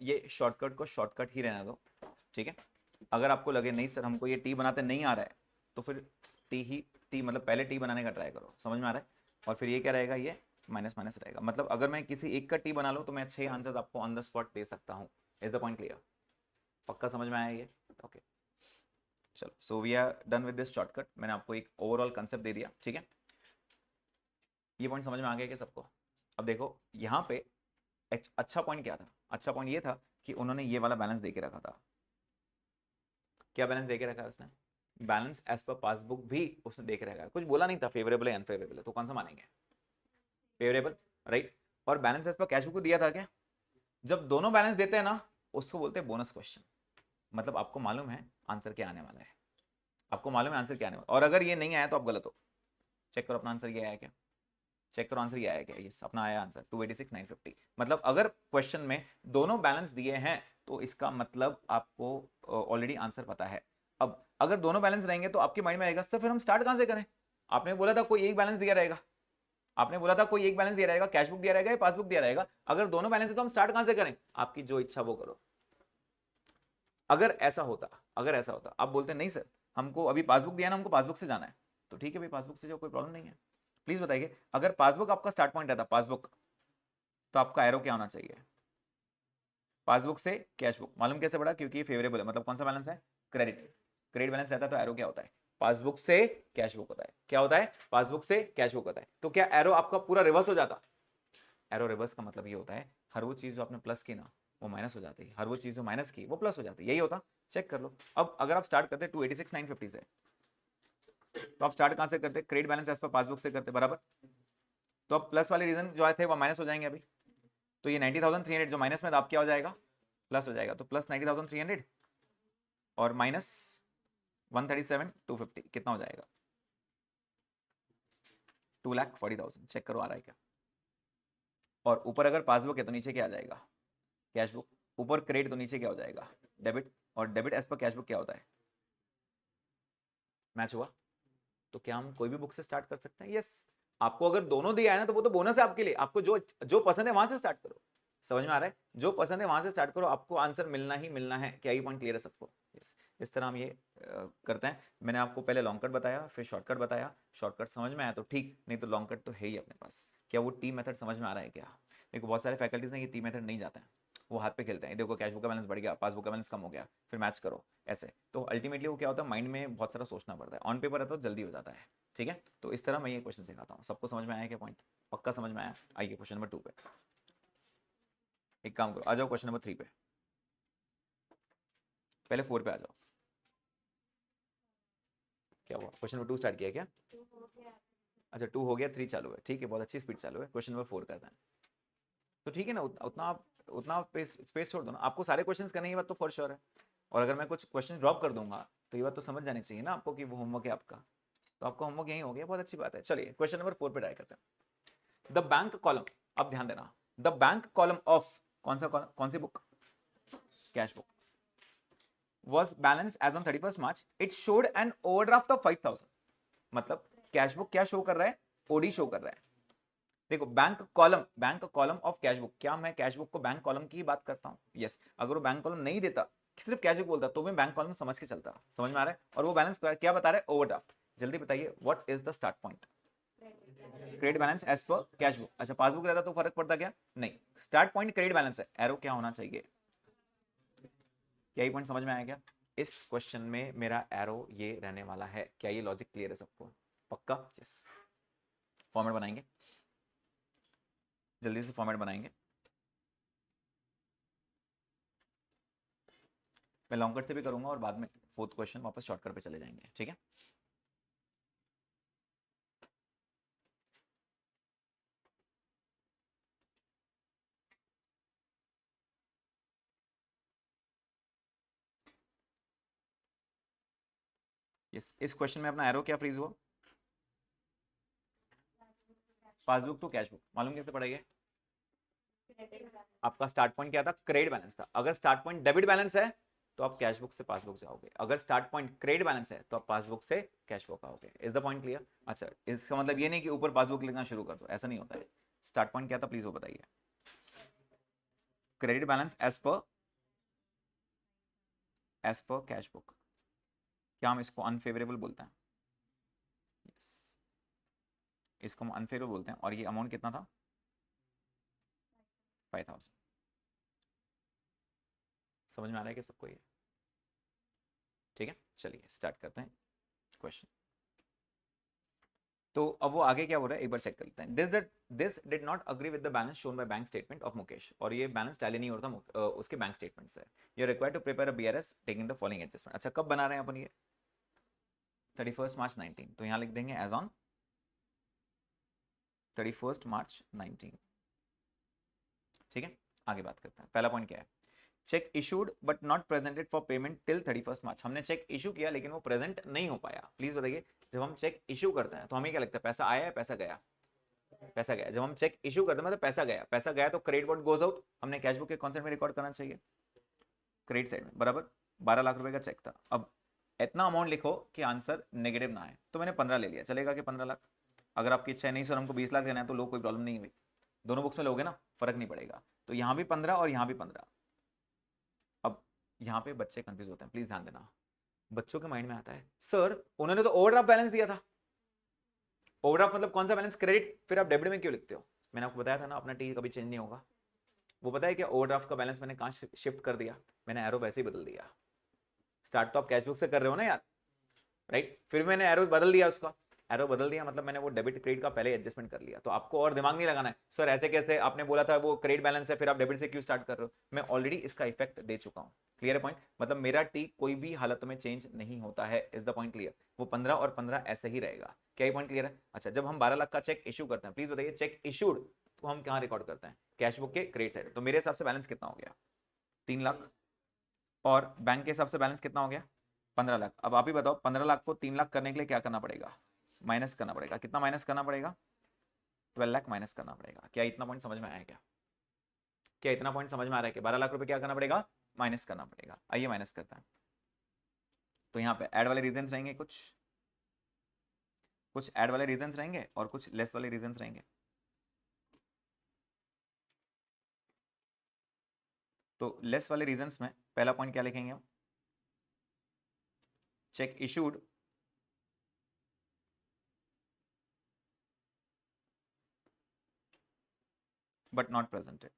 ये शॉर्टकट को शॉर्टकट ही रहने दो, ठीक है। अगर आपको लगे नहीं सर हमको ये टी बनाते नहीं आ रहा है, तो फिर टी मतलब पहले टी बनाने का ट्राई करो, समझ में आ रहा है। और फिर ये क्या रहेगा, ये माइनस माइनस रहेगा। मतलब अगर मैं किसी एक का टी बना लूँ तो मैं 6 आंसर्स आपको ऑन द स्पॉट दे सकता हूँ। Is the point clear? पक्का समझ में आया ये? ओके चलो, so we are done with this shortcut. मैंने आपको एक ओवरऑल कंसेप्ट दे दिया, ठीक है। ये पॉइंट समझ में आ गया क्या सबको? अब देखो यहाँ पे अच्छा पॉइंट क्या था, अच्छा पॉइंट ये था कि उन्होंने ये वाला बैलेंस दे के रखा था। क्या बैलेंस दे के रखा है उसने? बैलेंस एज पर पासबुक भी उसने दे के रखा है। कुछ बोला नहीं था फेवरेबल है अनफेवरेबल है, तो कौन सा मानेंगे, फेवरेबल, राइट। और balance as per cash book को दिया था क्या? जब दोनों बैलेंस देते हैं ना, उसको बोलते हैं बोनस क्वेश्चन। मतलब आपको मालूम है आंसर क्या आने वाला है, आपको मालूम है आंसर क्या आने वाला है। और अगर ये नहीं आया तो आप गलत हो। चेक करो अपना आंसर ये आया क्या, चेक करो आंसर ये आया क्या, यस अपना आया आंसर 286,950। मतलब अगर क्वेश्चन में दोनों बैलेंस दिए हैं तो इसका मतलब आपको ऑलरेडी आंसर पता है। अब अगर दोनों बैलेंस रहेंगे तो आपके माइंड में आएगा सर फिर हम स्टार्ट कहां से करें? आपने बोला था कोई एक बैलेंस दिया रहेगा, आपने बोला था कोई एक बैलेंस दिया रहेगा, कैश बुक दिया रहेगा या पासबुक दिया रहेगा। अगर दोनों बैलेंस है तो हम स्टार्ट कहां से करें? आपकी जो इच्छा वो करो। अगर ऐसा होता आप बोलते नहीं सर हमको अभी पासबुक दिया ना, हमको पासबुक से जाना है, तो ठीक है भाई, पासबुक से जाओ, कोई प्रॉब्लम नहीं है। प्लीज बताइए, अगर पासबुक आपका स्टार्ट पॉइंट रहता पासबुक, तो आपका एरो क्या होना चाहिए? पासबुक से कैश बुक। मालूम कैसे पड़ा? क्योंकि ये फेवरेबल है, मतलब कौन सा बैलेंस है? क्रेडिट। क्रेडिट बैलेंस रहता है तो एरो क्या होता है? पासबुक से कैश बुक होता है। क्या होता है? पासबुक से कैश बुक होता है। तो क्या एरो आपका पूरा रिवर्स हो जाता? एरो रिवर्स का मतलब ये होता है हर वो चीज जो आपने प्लस की ना वो माइनस हो जाती है, हर वो चीज जो माइनस की वो प्लस हो जाती है, यही होता। चेक कर लो। अब अगर आप स्टार्ट करते 286,950 से, तो आप स्टार्ट कहां से करते? Credit balance as per passbook से करते, बराबर। तो अब प्लस वाले रीजन जो आए थे वो माइनस हो जाएंगे अभी, तो ये 90,300 जो माइनस में था, आप क्या हो जाएगा? प्लस हो जाएगा। तो प्लस 90,300 और माइनस 137,250 कितना हो जाएगा? 2,40,000। चेक करो आ रहा है क्या? और ऊपर अगर पासबुक है तो नीचे क्या आ जाएगा? Cash book. ऊपर क्रेडिट तो नीचे क्या हो जाएगा? डेबिट। और debit as per cash book क्या होता है? मैच हुआ? तो क्या हम कोई भी बुक से स्टार्ट कर सकते हैं? यस। आपको अगर दोनों दिया है ना तो वो तो बोनस है आपके लिए, आपको जो जो पसंद है वहां से स्टार्ट करो। समझ में आ रहा है? जो पसंद है वहां से स्टार्ट करो, आपको आंसर मिलना ही मिलना है। क्या ये पॉइंट क्लियर है सबको? यस। इस तरह हम ये करते हैं। मैंने आपको पहले लॉन्ग कट बताया, फिर शॉर्टकट बताया। शॉर्टकट समझ में आया तो ठीक, नहीं तो लॉन्ग कट तो है ही अपने पास। क्या वो टी मेथड समझ में आ रहा है क्या? देखो बहुत सारे फैकल्टीज हैं ये टी मेथड नहीं जाते हैं, वो हाथ पे खेलते हैं। देखो कैश बुक का बैलेंस बढ़ गया, पासबुक का बैलेंस कम हो गया, फिर मैच करो ऐसे। तो अल्टीमेटली वो क्या होता है, माइंड में बहुत सारा सोचना पड़ता है। ऑन पेपर है तो जल्दी हो जाता है। ठीक है, तो इस तरह मैं ये क्वेश्चन सिखाता हूँ। सबको समझ में आया क्या पॉइंट? पक्का समझ में आया? आइए क्वेश्चन नंबर 2 पे। एक काम करो, आ जाओ क्वेश्चन नंबर 3 पे। पहले 4 पे आ जाओ। क्या हुआ? क्वेश्चन नंबर 2 स्टार्ट किया क्या? अच्छा 2 हो गया, 3 चालू है। ठीक है, बहुत अच्छी स्पीड चालू है। क्वेश्चन नंबर 4 करते हैं। तो ठीक है ना, उतना आप स्पेस छोड़ दो ना। आपको सारे क्वेश्चंस करने की बात तो फॉर श्योर है। और अगर मैं कुछ क्वेश्चन ड्रॉप कर दूंगा तो ये बात तो समझ जानी चाहिए ना आपको कि वो होमवर्क है आपका। तो आपका होमवर्क यही हो गया, बहुत अच्छी बात है। चलिए क्वेश्चन नंबर 4 पे ट्राई करते हैं। द बैंक कॉलम, अब ध्यान देना, द बैंक कॉलम ऑफ कौन सा कॉलम, कौन सी book? Cash book was balanced as on 31st March. It showed an overdraft of 5,000। मतलब कैश बुक क्या शो कर रहा है? ओडी शो कर रहा है। देखो bank column of cash book, क्या मैं कैश बुक को बैंक कॉलम की ही बात करता हूं? यस। अगर वो बैंक कॉलम नहीं देता, सिर्फ कैश बुक बोलता, तो मैं बैंक कॉलम समझ के चलता। समझ में आ रहा है? और वो बैलेंस क्या बता रहा है? ओवरड्राफ्ट। जल्दी बताइए what is the start point? Credit balance as per cash book. अच्छा पासबुक रहता तो फर्क पड़ता क्या? नहीं। स्टार्ट पॉइंट क्रेडिट बैलेंस है, एरो क्या होना चाहिए? क्या ये पॉइंट समझ में आया क्या? इस क्वेश्चन में मेरा एरो ये रहने वाला है। क्या ये लॉजिक क्लियर है सबको? पक्का? यस। फॉर्मेट बनाएंगे, जल्दी से फॉर्मेट बनाएंगे। मैं लॉन्ग कट से भी करूंगा और बाद में फोर्थ क्वेश्चन वापस शॉर्टकट पे चले जाएंगे। ठीक है, यस। इस क्वेश्चन में अपना एरो क्या फ्रीज हुआ? Passbook to cash book. मालूम कैसे पड़ेगा? आपका स्टार्ट पॉइंट क्या था? क्रेडिट बैलेंस था। अगर स्टार्ट पॉइंट डेबिट बैलेंस है तो आप कैश बुक से पासबुक जाओगे, अगर स्टार्ट पॉइंट क्रेडिट बैलेंस है तो आप पासबुक से कैश बुक आओगे। Is the point clear? अच्छा, इसका मतलब ये नहीं कि ऊपर पासबुक लिखना शुरू कर दो, ऐसा नहीं होता है। स्टार्ट पॉइंट क्या था प्लीज वो बताइए? Credit balance as per cash book. क्या हम इसको अनफेवरेबल बोलते हैं? यस, इसको हम अनफेवरेबल बोलते हैं। और ये अमाउंट कितना था? 5,000। समझ में आ रहा है कि सबको ये? ठीक है, चलिए स्टार्ट करते हैं क्वेश्चन। तो अब वो आगे क्या हो रहा है एक बार चेक कर लेते हैं। This did not agree with the balance shown by bank statement of Mukesh. और ये बैलेंस टैली नहीं होता उसके बैंक स्टेटमेंट से। You are required to prepare a BRS taking the following adjustment. अच्छा कब बना रहे हैं अपन ये? 31 मार्च 19। तो यहाँ लिख देंगे एज ऑन 31 मार्च 19। ठीक है, आगे बात करते हैं। पहला पॉइंट क्या है? Check issued but not presented for payment till 31 मार्च। हमने चेक इशू किया लेकिन वो प्रेजेंट नहीं हो पाया। प्लीज बताइए, जब हम चेक इशू करते हैं तो हमें क्या लगता है? पैसा आया है पैसा गया? पैसा गया। जब हम चेक इशू करते हैं मतलब पैसा गया। पैसा गया तो क्रेडिट व्हाट गोज आउट, हमने कैश बुक के कॉन्सेप्ट में रिकॉर्ड करना चाहिए क्रेडिट साइड में, बराबर। 12 लाख रुपए का चेक था। अब इतना अमाउंट लिखो कि आंसर नेगेटिव ना आए, तो मैंने 15 ले लिया। चलेगा कि 15 लाख? अगर आपकी इच्छा है नहीं सर हमको 20 लाख लेना है तो लो, कोई प्रॉब्लम नहीं है, दोनों बुक्स में लोगे ना, फर्क नहीं पड़ेगा। तो यहाँ भी 15 और यहाँ भी 15। अब यहाँ पे बच्चे कंफ्यूज होते हैं, प्लीज ध्यान देना। बच्चों के माइंड में आता है सर उन्होंने तो ओवरड्राफ्ट बैलेंस दिया था, ओवरड्राफ्ट मतलब कौन सा बैलेंस, क्रेडिट, फिर आप डेबिट में क्यों लिखते हो? मैंने आपको बताया था ना अपना टी कभी चेंज नहीं होगा। वो पता है क्या, ओवरड्राफ्ट का बैलेंस मैंने कहाँ शिफ्ट कर दिया, मैंने एरो वैसे ही बदल दिया। स्टार्ट तो आप कैश बुक से कर रहे हो ना यार, राइट, फिर मैंने एरो बदल दिया, उसका एरो बदल दिया मतलब मैंने वो डेबिट क्रेडिट का पहले एडजस्टमेंट कर लिया। तो आपको और दिमाग नहीं लगाना है सर ऐसे कैसे, आपने बोला था वो क्रेडिट बैलेंस है फिर आप डेबिट से क्यों स्टार्ट कर रहे हो, मैं ऑलरेडी इसका इफेक्ट दे चुका हूं। क्लियर है पॉइंट, मतलब मेरा टी कोई भी हालत में चेंज नहीं होता है, इज द पॉइंट क्लियर। वो 15 और 15 ऐसे ही रहेगा, क्या ये पॉइंट क्लियर है? अच्छा, जब हम 12 लाख का चेक इशू करते हैं, प्लीज बताइए चेक इशूड तो हम कहाँ रिकॉर्ड करते हैं, कैश बुक के क्रेडिट साइड। तो मेरे हिसाब से बैलेंस कितना हो गया, 3 लाख, और बैंक के हिसाब से बैलेंस कितना हो गया, 15 लाख। अब आप ही बताओ 15 लाख को 3 लाख करने के लिए क्या करना पड़ेगा, माइनस करना पड़ेगा। कितना माइनस करना पड़ेगा, 12 लाख माइनस करना पड़ेगा। क्या इतना पॉइंट समझ में आया क्या, क्या इतना पॉइंट समझ में आ रहा है कि 12 लाख रुपए क्या करना पड़ेगा, माइनस करना पड़ेगा। आइए माइनस करता है। तो यहाँ पे ऐड वाले रीजंस रहेंगे, कुछ कुछ ऐड वाले रीजंस रहेंगे और कुछ लेस वाले रीजंस रहेंगे। तो लेस वाले रीजंस में पहला पॉइंट क्या लिखेंगे हम, check issued but not presented,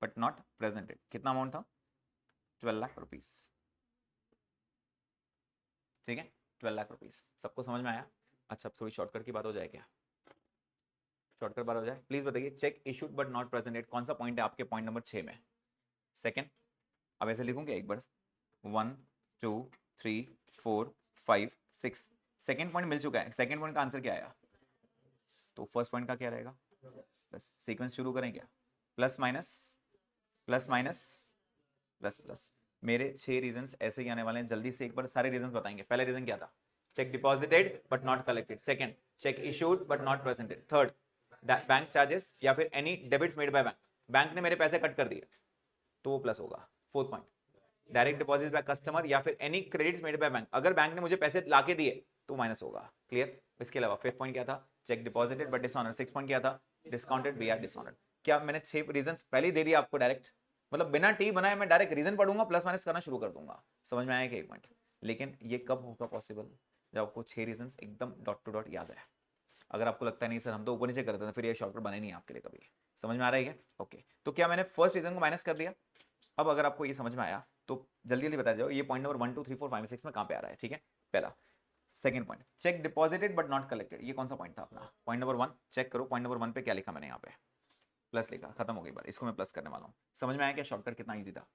but not presented. कितना अमाउंट था, 12 लाख रुपीस, ठीक है, 12 लाख रुपीस। सबको समझ में आया? अच्छा, अब थोड़ी शॉर्टकट की बात हो जाए क्या, शॉर्टकट बात हो जाए, प्लीज बताइए check issued but not presented कौन सा पॉइंट है आपके पॉइंट नंबर 6 में, सेकंड। अब ऐसे लिखूंगे एक बार, 1 2 3 4 5 6, सेकंड पॉइंट मिल चुका है। सेकंड पॉइंट का आंसर क्या आया, तो फर्स्ट पॉइंट का क्या रहेगा, बस सीक्वेंस शुरू करें क्या, plus minus plus minus plus plus. मेरे 6 रीजंस ऐसे ही आने वाले हैं, जल्दी से एक बार सारे रीजंस बताएंगे। पहला रीजन क्या था, cheque deposited but not collected. Second, cheque issued but not presented. Third, bank charges या फिर any debits made by bank, bank ने मेरे पैसे कट कर दिए तो वो प्लस होगा। Fourth point, direct deposit by customer या फिर any credits made by bank, अगर बैंक ने मुझे पैसे लाके दिए तो माइनस होगा। क्लियर? इसके अलावा फिफ्थ पॉइंट क्या था, cheque deposited but dishonoured. Six point क्या था, डिस्काउंटेड बी आर डिसऑनर्ड। क्या मैंने 6 रीजंस पहले ही दे दिया आपको डायरेक्ट, मतलब बिना टी बनाए मैं डायरेक्ट रीजन पढ़ूंगा प्लस माइनस करना शुरू कर दूंगा। समझ में आया कि एक पॉइंट? लेकिन ये कब होगा पॉसिबल, जब आपको 6 रीजंस एकदम डॉट टू डॉट याद है। अगर आपको लगता है नहीं सर हम तो ऊपर नीचे करते हैं, फिर ये शॉर्टकट बने नहीं आपके लिए कभी। समझ में आ रहा है क्या? ओके, तो क्या मैंने फर्स्ट रीजन को माइनस कर दिया। अब अगर आपको ये समझ में आया तो जल्दी जल्दी बता जाओ ये पॉइंट नंबर 1 2 3 4 5 6 में कहां पे आ रहा है, ठीक है? पहला, second point, check deposited but not collected, ये कौन सा पॉइंट था अपना, पॉइंट नंबर 1। चेक करो पॉइंट नंबर 1 पे क्या लिखा मैंने, यहाँ पे प्लस लिखा, खत्म हो गई बात, इसको मैं प्लस करने वाला हूँ। समझ में आया क्या शॉर्टकट कितना ईजी था,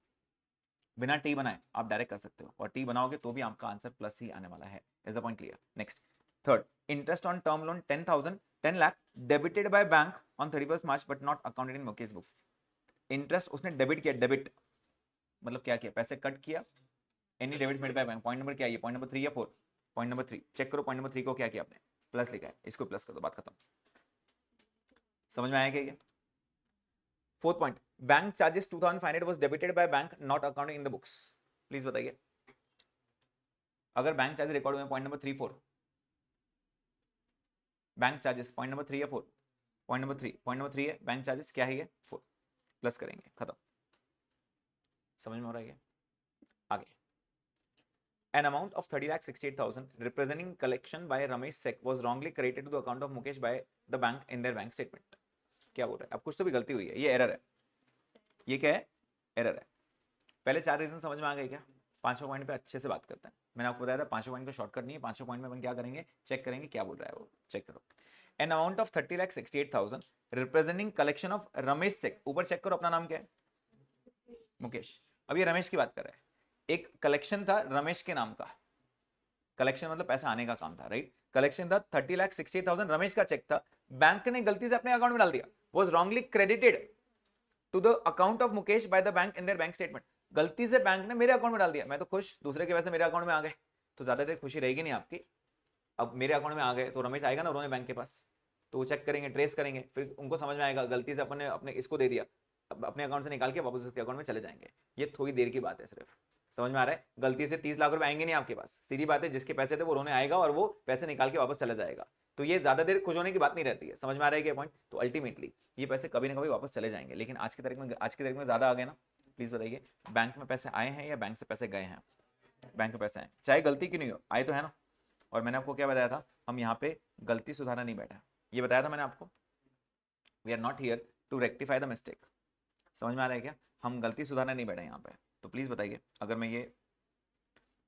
बिना टी बनाए आप डायरेक्ट कर सकते हो, और टी बनाओगे तो भी आपका आंसर प्लस ही आने वाला है। Is the point clear? Next, third, interest on term loan 10 lakh debited by bank on 31 March but not accounted in Mukesh books. Interest उसने डेबिट किया, डेबिट मतलब क्या किया, पैसे कट किया, any debit made by bank. Point number क्या है, पॉइंट नंबर 3 या 4, पॉइंट नंबर 3। चेक करो पॉइंट नंबर 3 को क्या किया आपने, प्लस लिखा है, इसको प्लस कर दो, बात खत्म। समझ में आया क्या ये? Fourth point, bank charges 2500 was debited by bank not accounted in the books. Please बताइए अगर बैंक चार्जेस रिकॉर्ड हुए, point number 3 4, bank charges point number 3 या 4, पॉइंट नंबर 3, पॉइंट नंबर 3 है बैंक चार्जेस, क्या है ये 4, प्लस करेंगे, खत्म। समझ में हो रहा है? आगे, an amount of 30,68,000 representing collection by Ramesh Sek was wrongly credited to the account of Mukesh by the bank in their bank statement। क्या बोल रहा है, अब कुछ तो भी गलती हुई है, ये एरर है, ये क्या है, एरर है। पहले 4 रीजन समझ में आ गए क्या? 5वें पॉइंट पे अच्छे से बात करते हैं। मैंने आपको बताया था 5वें पॉइंट का शॉर्टकट नहीं है, 5वें पॉइंट में अपन क्या करेंगे, चेक करेंगे क्या बोल रहा है वो, चेक करो। An amount of 30,68,000 representing collection of Ramesh सेक, ऊपर चेक करो अपना नाम क्या है, मुकेश। अब ये रमेश की बात कर रहा है, एक कलेक्शन था रमेश के नाम का, कलेक्शन मतलब पैसा आने का काम था, राइट? कलेक्शन था 30,68,000, रमेश का चेक था, बैंक ने गलती से अपने अकाउंट में डाल दिया, was wrongly credited to the account of Mukesh by the bank in their bank statement. गलती से बैंक ने मेरे अकाउंट में डाल दिया, मैं तो खुश, दूसरे के पैसे मेरे अकाउंट में आ गए, तो ज्यादा देर खुशी रहेगी नहीं आपकी। अब मेरे अकाउंट में आ गए तो रमेश आएगा ना उन्होंने बैंक के पास, तो वो चेक करेंगे, ट्रेस करेंगे, फिर उनको समझ में आएगा गलती से अपन ने अपने इसको दे दिया, अब अपने अकाउंट से निकाल के वापस उसके अकाउंट में चले जाएंगे। ये थोड़ी देर की बात है सिर्फ, समझ में आ रहा है? गलती से 30 लाख रुपए आएंगे नहीं आपके पास, सीधी बात है, जिसके पैसे थे वो रोने आएगा और वो पैसे निकाल के वापस चला जाएगा। तो ये ज़्यादा देर खुश होने की बात नहीं रहती है, समझ में आ रहा है क्या पॉइंट। तो अल्टीमेटली ये पैसे कभी ना कभी वापस चले जाएंगे, लेकिन आज की तारीख में ज़्यादा आ गए ना। प्लीज़ बताइए, बैंक में पैसे आए हैं या बैंक से पैसे गए हैं? बैंक में पैसे आए, चाहे गलती क्यों नहीं हो, आए तो है ना। और मैंने आपको क्या बताया था, हम यहाँ पे गलती सुधारना नहीं बैठा, ये बताया था मैंने आपको। We are not here to rectify the mistake. समझ में आ रहा है क्या, हम गलती सुधारना नहीं बैठे यहाँ पे। तो प्लीज़ बताइए, अगर मैं ये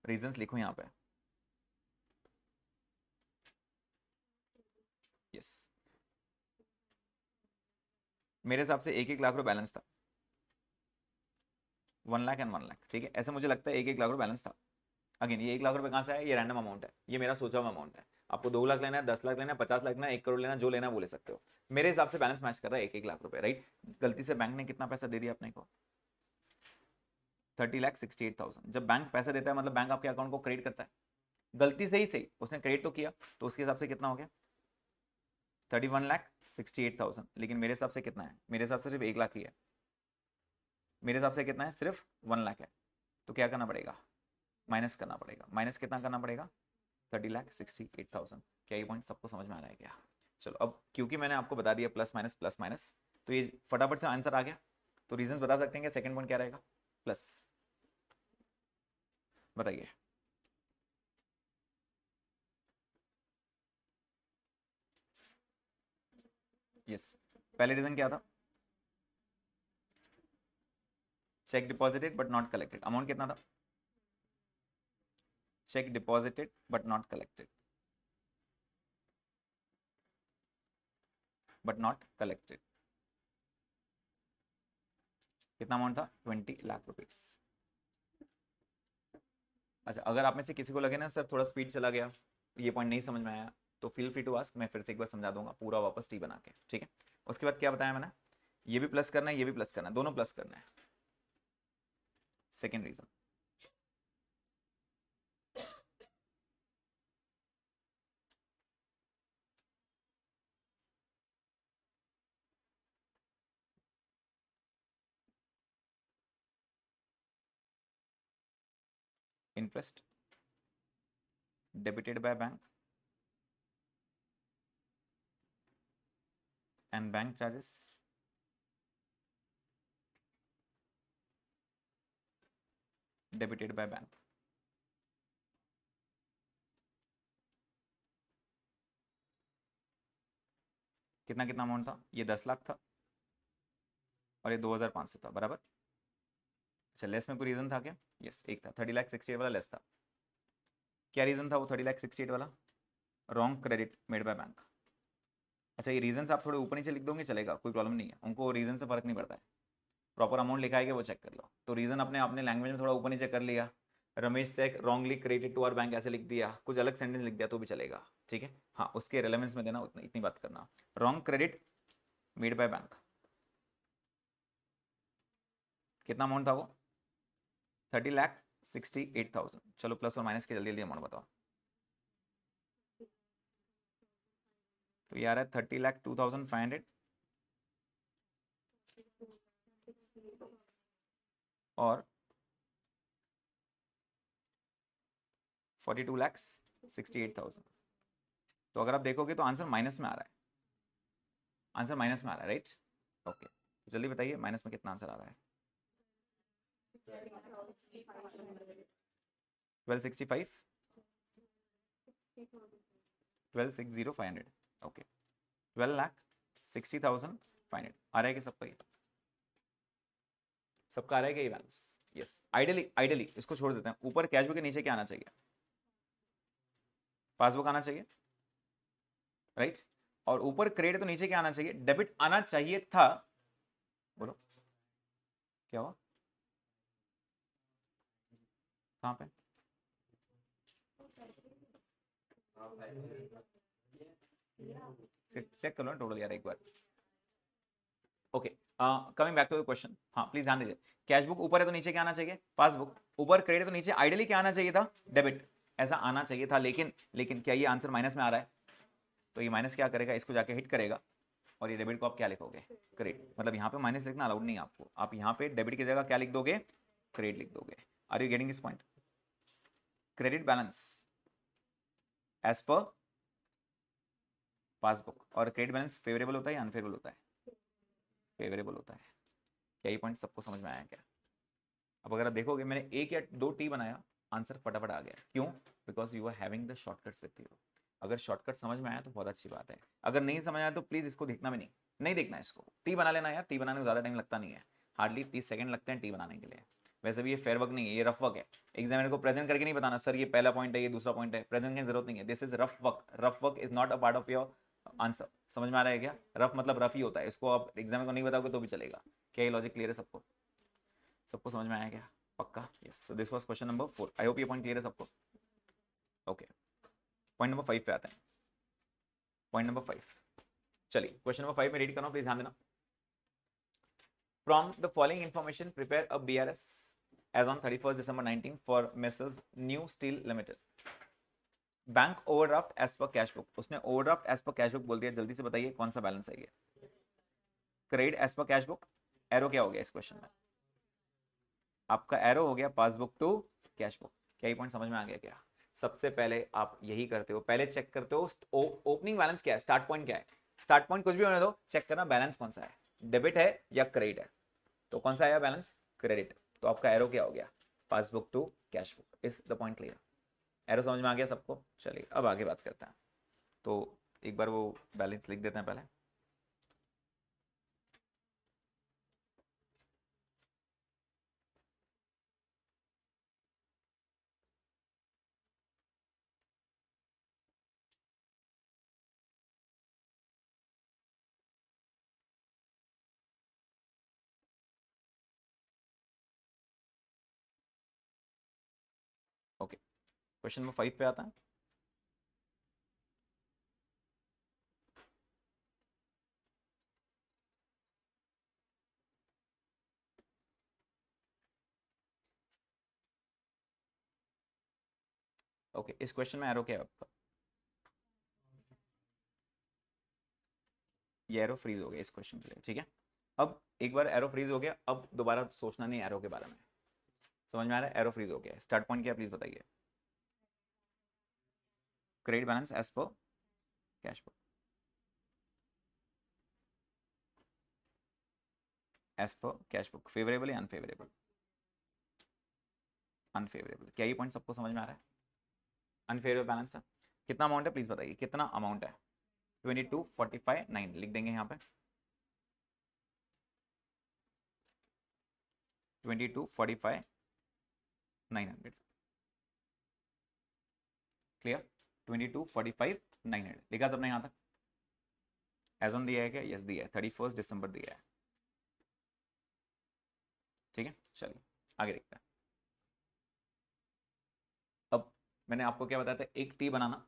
रीजंस लिखूँ यहाँ पे, यस, मेरे हिसाब से 1-1 लाख रुपये बैलेंस था, 1 लाख एंड 1 लाख, ठीक है, ऐसे मुझे लगता है 1-1 लाख रुपये बैलेंस था। अगेन ये 1 लाख रुपये कहाँ से आया, ये रैंडम अमाउंट है, ये मेरा सोचा हुआ अमाउंट है। आपको 2 लाख लेना है, 10 लाख लेना है, 50 लाख लेना है, 1 करोड़ लेना, जो लेना वो ले सकते हो। मेरे हिसाब से बैलेंस मैच कर रहा है 1-1 लाख रुपये, राइट। गलती से बैंक ने कितना पैसा दे दिया अपने को, 30,68,000। जब बैंक पैसा देता है मतलब बैंक आपके अकाउंट को क्रेडिट करता है, गलती से ही सही उसने क्रेडिट तो किया, तो उसके हिसाब से कितना हो गया, 31,68,000। लेकिन मेरे हिसाब से कितना है, मेरे हिसाब से सिर्फ 1 लाख ही है, मेरे हिसाब से कितना है, सिर्फ 1 लाख है। तो क्या करना पड़ेगा, माइनस करना पड़ेगा। माइनस कितना करना पड़ेगा, 30,68,000। क्या ये पॉइंट सबको समझ में आ रहा है क्या? चलो, अब क्योंकि मैंने आपको बता दिया प्लस माइनस, तो ये फटाफट से आंसर आ गया। तो रीजन बता सकते हैं कि सेकंड पॉइंट क्या रहेगा, प्लस, बताइए। यस, पहले रीजन क्या था, cheque deposited but not collected. Amount कितना था, cheque deposited but not collected, but not collected. कितना अमाउंट था, 20 लाख रुपीस। अच्छा, अगर आप में से किसी को लगे ना सर थोड़ा स्पीड चला गया, ये पॉइंट नहीं समझ में आया, तो फील फ्री टू आस्क, मैं फिर से एक बार समझा दूंगा पूरा वापस टी बना के, ठीक है। उसके बाद क्या बताया मैंने, ये भी प्लस करना है, ये भी प्लस करना है, दोनों प्लस करना है। Second reason, interest debited by bank and bank charges debited by bank। कितना कितना अमाउंट था, ये 10 लाख था और ये 2,500 था, बराबर। अच्छा, लेस में कोई रीजन था क्या, यस एक था, 30,68 वाला लेस था। क्या रीजन था वो 30,68 वाला, wrong credit made by bank. अच्छा, ये रीजन आप थोड़े ऊपर नीचे लिख दोगे चलेगा, कोई प्रॉब्लम नहीं है, उनको रीजन से फर्क नहीं पड़ता है, प्रॉपर अमाउंट लिखा है कि वो चेक कर लो। तो रीजन अपने अपने लैंग्वेज में थोड़ा ऊपर नीचे कर लिया, Ramesh cheque wrongly credit to our bank ऐसे लिख दिया, कुछ अलग सेंटेंस लिख दिया तो भी चलेगा, ठीक है। हाँ, उसके रेलेवेंस में देना, उतना इतनी बात करना। Wrong credit made by bank, कितना अमाउंट था वो, 30,68,000। चलो प्लस और माइनस के जल्दी जल्दी अमाउंट बताओ। तो ये आ रहा है 30,02,500 और 42,68,000। तो अगर आप देखोगे तो आंसर माइनस में आ रहा है, आंसर माइनस में आ रहा है, राइट। ओके, तो जल्दी बताइए माइनस में कितना आंसर आ रहा है, 1265, 12,60,500, ओके, 12,60,500 आ रहा है कि सबका, ये सबका आ रहा है कि ये बैलेंस, यस। आइडियली इसको छोड़ देते हैं, ऊपर कैश बुक के नीचे क्या आना चाहिए, पासबुक आना चाहिए, राइट। और ऊपर क्रेडिट तो नीचे क्या आना चाहिए, डेबिट आना चाहिए था। बोलो क्या हुआ, कहाँ पे, चेक कर लो टोटल यार एक बार। Okay, coming back to the question, हाँ प्लीज ध्यान दीजिए, कैश बुक ऊपर है तो नीचे क्या आना चाहिए, पासबुक। ऊपर क्रेडिट तो नीचे आइडियली क्या आना चाहिए था, डेबिट, ऐसा आना चाहिए था। लेकिन लेकिन क्या ये आंसर माइनस में आ रहा है, तो ये माइनस क्या करेगा, इसको जाके हिट करेगा, और ये डेबिट को आप क्या लिखोगे, क्रेडिट। मतलब यहाँ पे माइनस लिखना अलाउड नहीं है आपको, आप यहाँ पे डेबिट की जगह क्या लिख दोगे, क्रेडिट लिख दोगे। Are you getting this point, credit balance as per passbook, और क्रेडिट बैलेंस फेवरेबल होता है या अनफेवरेबल होता है? फेवरेबल होता है। क्या ये पॉइंट सबको समझ में आया क्या? अब अगर आप देखोगे मैंने एक या दो टी बनाया, आंसर फटाफट आ गया। क्यों? Because you are having the shortcuts with you. अगर शॉर्टकट समझ में आया तो बहुत अच्छी बात है, अगर नहीं समझ आया तो प्लीज इसको देखना भी नहीं देखना, इसको टी बना लेना यार। टी बनाने को ज़्यादा टाइम लगता नहीं है, हार्डली 30 सेकंड लगते हैं टी बनाने के लिए। वैसे भी ये फेयर वर्क नहीं है, ये रफ वर्क है। एग्जामिनर को प्रेजेंट करके नहीं बताना सर ये पहला पॉइंट है, ये दूसरा पॉइंट है, प्रेजेंट की जरूरत नहीं है। This is rough work. Rough work is not a part of your answer. समझ में आ रहा है क्या? रफ मतलब रफ ही होता है, इसको आप एग्जाम को नहीं बताओगे तो भी चलेगा। क्या ये लॉजिक क्लियर है सबको? सबको समझ में आया क्या? पक्का? Yes. So this was question number 4। I hope ये पॉइंट क्लियर है सबको। ओके, पॉइंट नंबर 5 पे आते हैं। पॉइंट नंबर 5, चलिए क्वेश्चन नंबर 5 में रीड कर रहा हूं, प्लीज ध्यान देना। From the following information, prepare a BRS as on 31st December 19 for Messrs. New Steel Limited. Bank overdraft as per cash book. उसने overdraft as per cash book बोल दिया, जल्दी से बताइए कौन सा बैलेंस है ये? Credit as per cash book. Arrow क्या हो गया इस क्वेश्चन में? आपका एरो हो गया पासबुक टू कैश बुक। क्या ये पॉइंट समझ में आ गया क्या? सबसे पहले आप यही करते हो, पहले चेक करते हो ओपनिंग बैलेंस क्या है, स्टार्ट पॉइंट क्या है। स्टार्ट पॉइंट कुछ भी होने दो, चेक करना बैलेंस कौन सा है, डेबिट है या क्रेडिट है। तो कौन सा आया बैलेंस? क्रेडिट। तो आपका एरो क्या हो गया? Passbook to cash book. Is the point clear? Arrow समझ में आ गया सबको? चलिए अब आगे बात करते हैं। तो एक बार वो बैलेंस लिख देते हैं पहले। ओके, क्वेश्चन नंबर 5 पे आता है। ओके, इस क्वेश्चन में एरो क्या है आपका? ये एरो फ्रीज हो गया इस क्वेश्चन के लिए, ठीक है। अब एक बार एरो फ्रीज हो गया, अब दोबारा सोचना नहीं एरो के बारे में। समझ में आ रहा है? एरो फ्रीज हो गया, स्टार्ट पॉइंट क्या प्लीज बताइए? Credit balance as per cash book. As per cash book, favourable या अनफेवरेबल? अनफेवरेबल। क्या ये पॉइंट सबको समझ में आ रहा है? अनफेवरेबल बैलेंस है। कितना अमाउंट है प्लीज बताइए, कितना अमाउंट है? 22 45 9 लिख देंगे यहाँ पे। 22 45 900। क्लियर? 22 45 900 लिखा सबने यहाँ तक? एज ऑन दिया है क्या? यस दिया है, 31 दिसंबर दिया है। ठीक है, चलिए आगे देखते हैं। अब मैंने आपको क्या बताया था, एक टी बनाना,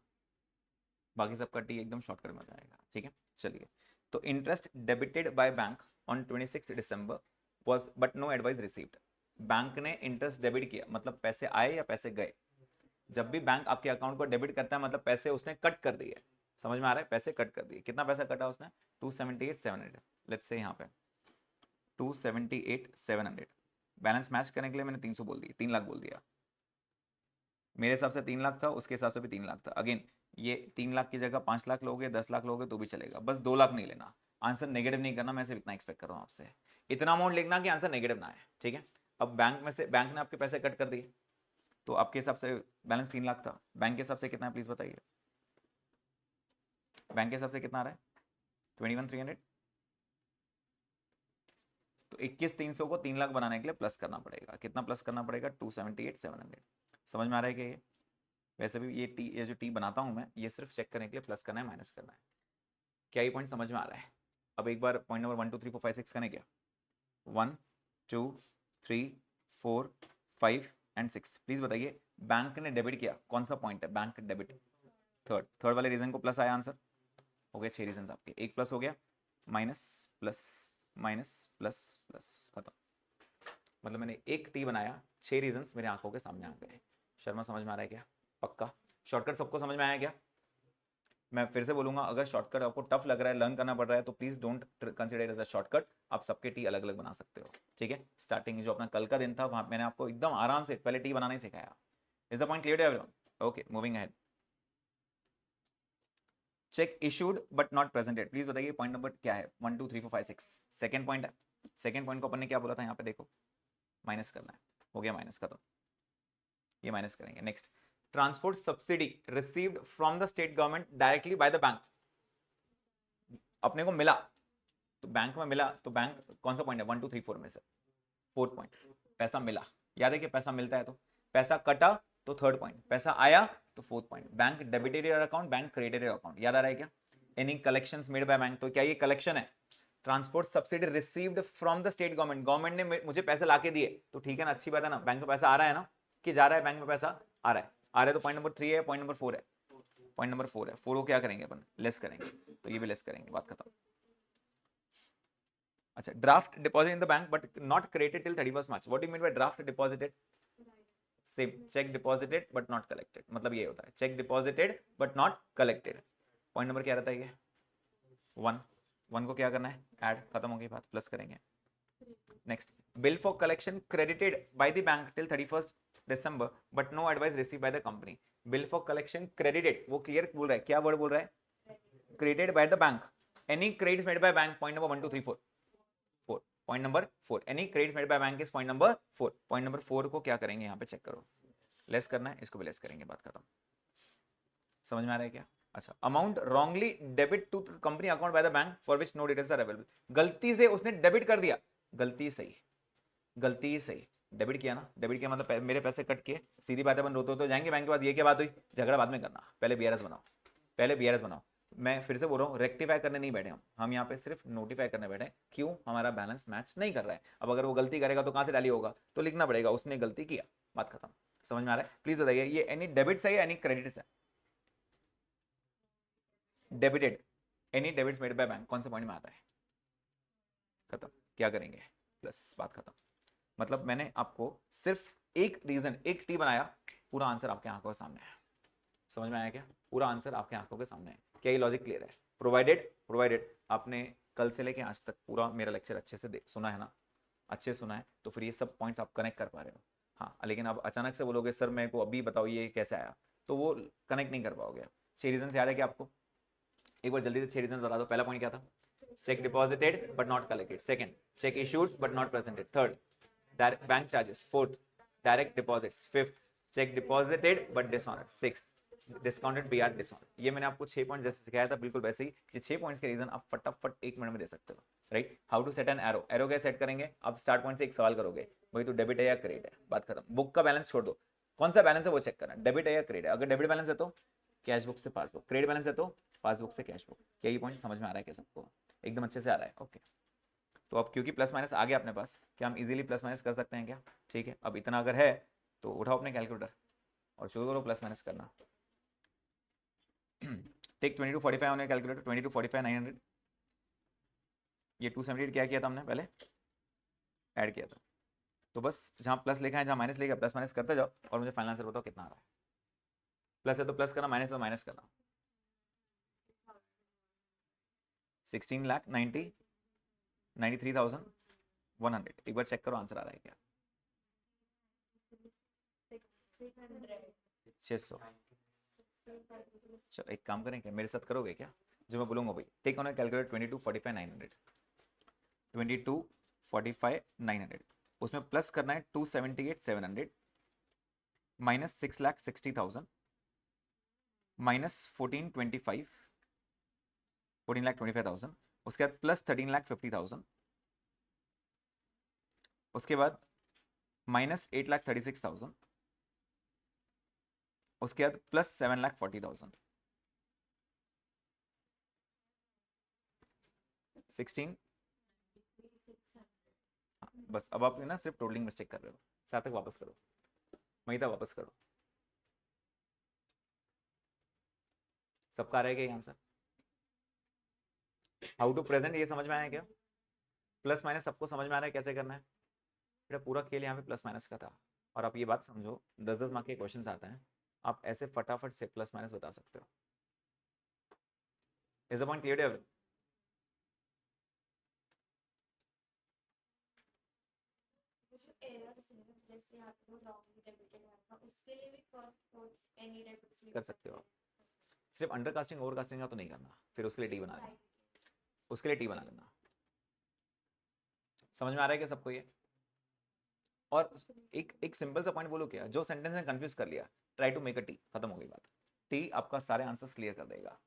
बाकी सबका टी एकदम शॉर्टकट में हो जाएगा। ठीक है, चलिए। तो interest debited by bank on 26 December was but no advice received. Bank ने इंटरेस्ट डेबिट किया, मतलब पैसे आए या पैसे गए? जब भी बैंक आपके अकाउंट को डेबिट करता है मतलब पैसे उसने कट कर दिए। समझ में आ रहा है? पैसे कट कर दिए। कितना पैसा कटा उसने? 278,700। लेट्स से यहाँ पे 278,700। बैलेंस मैच करने के लिए मैंने 300 बोल दिया, 3 लाख बोल दिया। मेरे हिसाब से 3 लाख था, उसके हिसाब से भी 3 लाख था। अगेन ये 3 लाख की जगह 5 लाख लोगे, 10 लाख लोगे तो भी चलेगा, बस 2 लाख नहीं लेना। आंसर नेगेटिव नहीं करना, मैं सिर्फ इतना एक्सपेक्ट कर रहा हूँ आपसे, इतना अमाउंट लिखना कि आंसर नेगेटिव ना आए। ठीक है। अब बैंक में से बैंक ने आपके पैसे कट कर दिए, तो आपके हिसाब से बैलेंस 3 लाख था, बैंक के हिसाब से कितना है प्लीज बताइए? बैंक के हिसाब से कितना आ रहा है? 21,300। तो 21,300 को 3 लाख बनाने के लिए प्लस करना पड़ेगा। कितना प्लस करना पड़ेगा? 278,700। समझ में आ रहा है कि ये वैसे भी ये जो टी बनाता हूं मैं, ये सिर्फ चेक करने के लिए प्लस करना है माइनस करना है। क्या ये पॉइंट समझ में आ रहा है? अब एक बार पॉइंट नंबर 1 2 3 4 5 6 करें क्या? 1 2 3 4 5 एंड 6। प्लीज बताइए बैंक ने डेबिट किया, कौन सा पॉइंट है बैंक डेबिट? थर्ड वाले रीजन को प्लस आया, आंसर हो गया 6 रीजन आपके, एक प्लस हो गया, minus plus minus plus plus, खत्म। मतलब मैंने एक टी बनाया, 6 रीजंस मेरे आंखों के सामने आ गए। शर्मा समझ में आ रहा है क्या? पक्का? शॉर्टकट सबको समझ में आया क्या? मैं फिर से बोलूंगा, अगर शॉर्टकट आपको टफ लग रहा है, लर्न करना पड़ रहा है, तो please don't consider as a shortcut. आप सबके टी अलग अलग बना सकते हो। ठीक है। स्टार्टिंग जो अपना कल का दिन था वहां मैंने आपको एकदम आराम से पहले टी बनाना ही सिखाया। Is the point clear to everyone? Okay, moving ahead. Cheque issued but not presented, please बताइए पॉइंट नंबर क्या है, 1 2 3 4 5 6 सेकंड पॉइंट है। सेकंड पॉइंट को अपन ने क्या बोला था, यहाँ पे देखो माइनस करना है, हो गया माइनस, खत्म, ये माइनस करेंगे। Next, transport subsidy received from the state government directly by the bank, अपने को मिला तो बैंक में मिला, तो बैंक कौन सा पॉइंट है 1 2 3 4 में से फोर्थ पॉइंट, पैसा मिला, याद है कि पैसा मिलता है, तो पैसा कटा तो थर्ड पॉइंट, पैसा आया तो fourth point, bank debited your account, bank credited your account, याद आ रहा है क्या? Any collections made by bank, तो क्या ये कलेक्शन है? Transport subsidy received from the state government, government ने मुझे पैसे लाके दिए, तो ठीक है ना, अच्छी बात है ना, बैंक में पैसा आ रहा है ना, कि जा रहा है बैंक में पैसा आ रहा है, आ रहा है, तो पॉइंट नंबर 3 है, पॉइंट नंबर 4 है, पॉइंट नंबर 4 है, 4 को क्या करेंगे अपन, लेस करेंगे, तो ये भी लेस करेंगे, बात खत्म। अच्छा, draft deposit in the bank but not credited till 31 March, what do you mean by draft deposited? Same, check deposited but not collected, मतलब ये होता है cheque deposited but not collected. Point number क्या रहता है ये 1, 1 को क्या करना है, ऐड, खत्म हो गई बात, प्लस करेंगे। Next, bill for collection credited by the bank till 31 December but no advice receive by the company, bill for collection credited, वो क्लियर बोल रहा है, क्या वर्ड बोल रहा है, credited by the bank, any credits made by bank, point number 1 2 3 4 4, point number 4, any credits made by bank is point number 4, point number 4 को क्या करेंगे, यहाँ पे चेक करो, लेस करना है, इसको भी लेस करेंगे, बात खत्म। समझ में आ रहा है क्या? अच्छा, amount wrongly debit to company account by the bank for which no details are available, गलती से उसने डेबिट कर दिया, गलती सही, गलती सही, डेबिट किया ना, डेबिट किया मतलब मेरे पैसे कट किए, सीधी बात है, अपन रोते तो जाएंगे बैंक के पास, ये क्या बात हुई, झगड़ा बाद में करना, पहले बीआरएस बनाओ, पहले बीआरएस बनाओ। मैं फिर से बोल रहा हूँ, रेक्टिफाई करने नहीं बैठे हम यहाँ पे सिर्फ नोटिफाई करने बैठे, क्यों, हमारा बैलेंस मैच नहीं कर रहा है, अब अगर वो गलती करेगा तो कहाँ से डाली होगा, तो लिखना पड़ेगा उसने गलती किया, बात खत्म। समझ में आ रहा है? प्लीज बताइए ये एनी डेबिट से है एनी क्रेडिट से? Debited, any debits made by bank, कौन से पॉइंट में आता है, खत्म, क्या करेंगे, प्लस, बात खत्म। मतलब मैंने आपको सिर्फ एक रीजन, एक टी बनाया, पूरा आंसर आपके आंखों के सामने है। समझ में आया क्या? पूरा आंसर आपके आंखों के सामने है, क्या ये लॉजिक क्लियर है? प्रोवाइडेड आपने कल से लेके आज तक पूरा मेरा लेक्चर अच्छे से सुना है ना, अच्छे सुना है, तो फिर ये सब पॉइंट्स आप कनेक्ट कर पा रहे हो। हाँ, लेकिन आप अचानक से बोलोगे सर मेरे को अभी बताओ ये कैसे आया, तो वो कनेक्ट नहीं कर पाओगे। 6 रीजन याद है क्या आपको? एक बार जल्दी से 6 रीजन बता दो। पहला पॉइंट क्या था? Cheque deposited but not collected, second cheque issued but not presented, third direct bank charges, fourth direct deposits, fifth cheque deposited but dishonour, sixth discounted BR dishonour. ये मैंने आपको 6 पॉइंट जैसे सिखाया था, बिल्कुल वैसे ही ये 6 पॉइंट्स के रीजन आप फटाफट 1 मिनट में दे सकते हो, right? How to set an arrow, arrow कैसे सेट करेंगे, आप स्टार्ट पॉइंट से एक सवाल करोगे, वही तो डेबिट है या क्रेडिट है, बात खत्म। बुक का बैलेंस छोड़ दो, कौन सा बैलेंस है वो चेक करना, डेबिट है या क्रेडिट है, अगर डेबिट बैलेंस है तो कैश बुक से पासबुक, क्रेडिट बैलेंस है तो पासबुक से कैश बुक। क्या ये पॉइंट समझ में आ रहा है क्या सबको? एकदम अच्छे से आ रहा है, ओके। तो अब क्योंकि प्लस माइनस आ गया अपने पास, क्या हम इजीली प्लस माइनस कर सकते हैं क्या? ठीक है, अब इतना अगर है तो उठाओ अपने कैलकुलेटर और शुरू करो प्लस माइनस करना। Take 20 to 45 on your calculator, 20 to 45 900, ये 278 क्या किया था हमने पहले, ऐड किया था, तो बस जहाँ प्लस लिखा है जहाँ माइनस लिखा है प्लस माइनस करते जाओ और मुझे फाइनल आंसर बताओ कितना आ रहा है। प्लस है तो प्लस करना, माइनस है तो माइनस करना। 16,93,100, एक बार चेक करो आंसर आ रहा है क्या? 600। चलो एक काम करें क्या, मेरे साथ करोगे क्या जो मैं बोलूंगा भाई? टेक ऑन अ कैलकुलेटर 22 45 900, 22 45 900, उसमें प्लस करना है 278 700 माइनस 6,60,000 माइनस 14,25,000, उसके बाद प्लस 13,50,000, उसके बाद माइनस 8,36,000, उसके बाद प्लस 7,40,000, 16। बस अब आप ना सिर्फ टोटलिंग मिस्टेक कर रहे हो, साथ तक वापस करो, वहीं तक वापस करो। सबका रहेगा ये आंसर? हाउ टू प्रेजेंट ये समझ में आया क्या? प्लस माइनस सबको समझ में आ रहा है कैसे करना है? मेरा पूरा खेल यहाँ पे प्लस माइनस का था। और आप ये बात समझो, 10-10 मार्क के क्वेश्चन आते हैं, आप ऐसे फटाफट से प्लस माइनस बता सकते हो। Is the point clear to? कर सकते हो आप, सिर्फ अंडरकास्टिंग ओवरकास्टिंग का तो नहीं करना, फिर उसके लिए टी बना लेना, उसके लिए टी बना लेना। समझ में आ रहा है क्या सबको ये? और एक एक सिंपल सा पॉइंट बोलो क्या, जो सेंटेंस ने कंफ्यूज कर लिया, try to make a tea, खत्म हो गई बात। टी आपका सारे आंसर्स क्लियर कर देगा।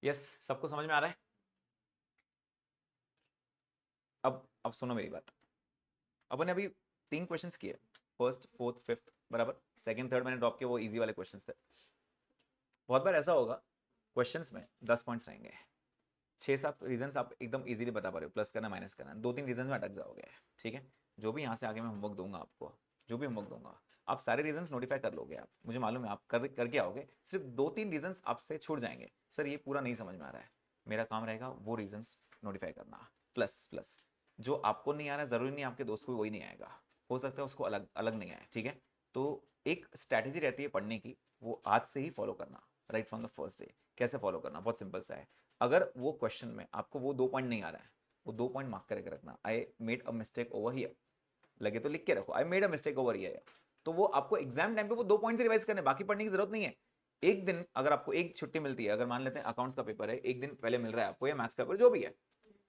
यस, सबको समझ में आ रहा है? अब सुनो मेरी बात। अपन ने अभी 3 क्वेश्चंस किए, फर्स्ट फोर्थ फिफ्थ, बराबर। सेकंड थर्ड मैंने ड्रॉप किए, वो इजी वाले क्वेश्चंस थे। बहुत बार ऐसा होगा क्वेश्चंस में 10 पॉइंट्स रहेंगे, 6-7 रीजंस आप एकदम इजीली बता पा रहे हो, प्लस करना माइनस करना, 2-3 रीजन में अटक जाओगे। ठीक है, जो भी यहाँ से आगे मैं होमवर्क दूंगा आपको, जो भी होमवर्क दूंगा, आप सारे रीजंस नोटिफाई कर लोगे। आप, मुझे मालूम है आप करके आओगे, सिर्फ 2-3 रीजंस आपसे छूट जाएंगे, सर ये पूरा नहीं समझ में आ रहा है, मेरा काम रहेगा वो रीजंस नोटिफाई करना। प्लस प्लस जो आपको नहीं आ रहा है, जरूरी नहीं आपके दोस्त को वही नहीं आएगा, हो सकता है उसको अलग अलग नहीं आए। ठीक है, तो एक स्ट्रैटेजी रहती है पढ़ने की, वो आज से ही फॉलो करना, right from the first day. कैसे फॉलो करना, बहुत सिंपल सा है। अगर वो क्वेश्चन में आपको वो 2 पॉइंट नहीं आ रहा है, वो 2 पॉइंट मार्क करके रखना, I made a mistake over here, लगे तो लिख के रखो I made a mistake over here. तो वो आपको एग्जाम टाइम पे वो 2 पॉइंट से रिवाइज करने, बाकी पढ़ने की जरूरत नहीं है। एक दिन अगर आपको एक छुट्टी मिलती है, अगर मान लेते हैं अकाउंट्स का पेपर है, एक दिन पहले मिल रहा है आपको, या मैथ्स का पेपर जो भी है,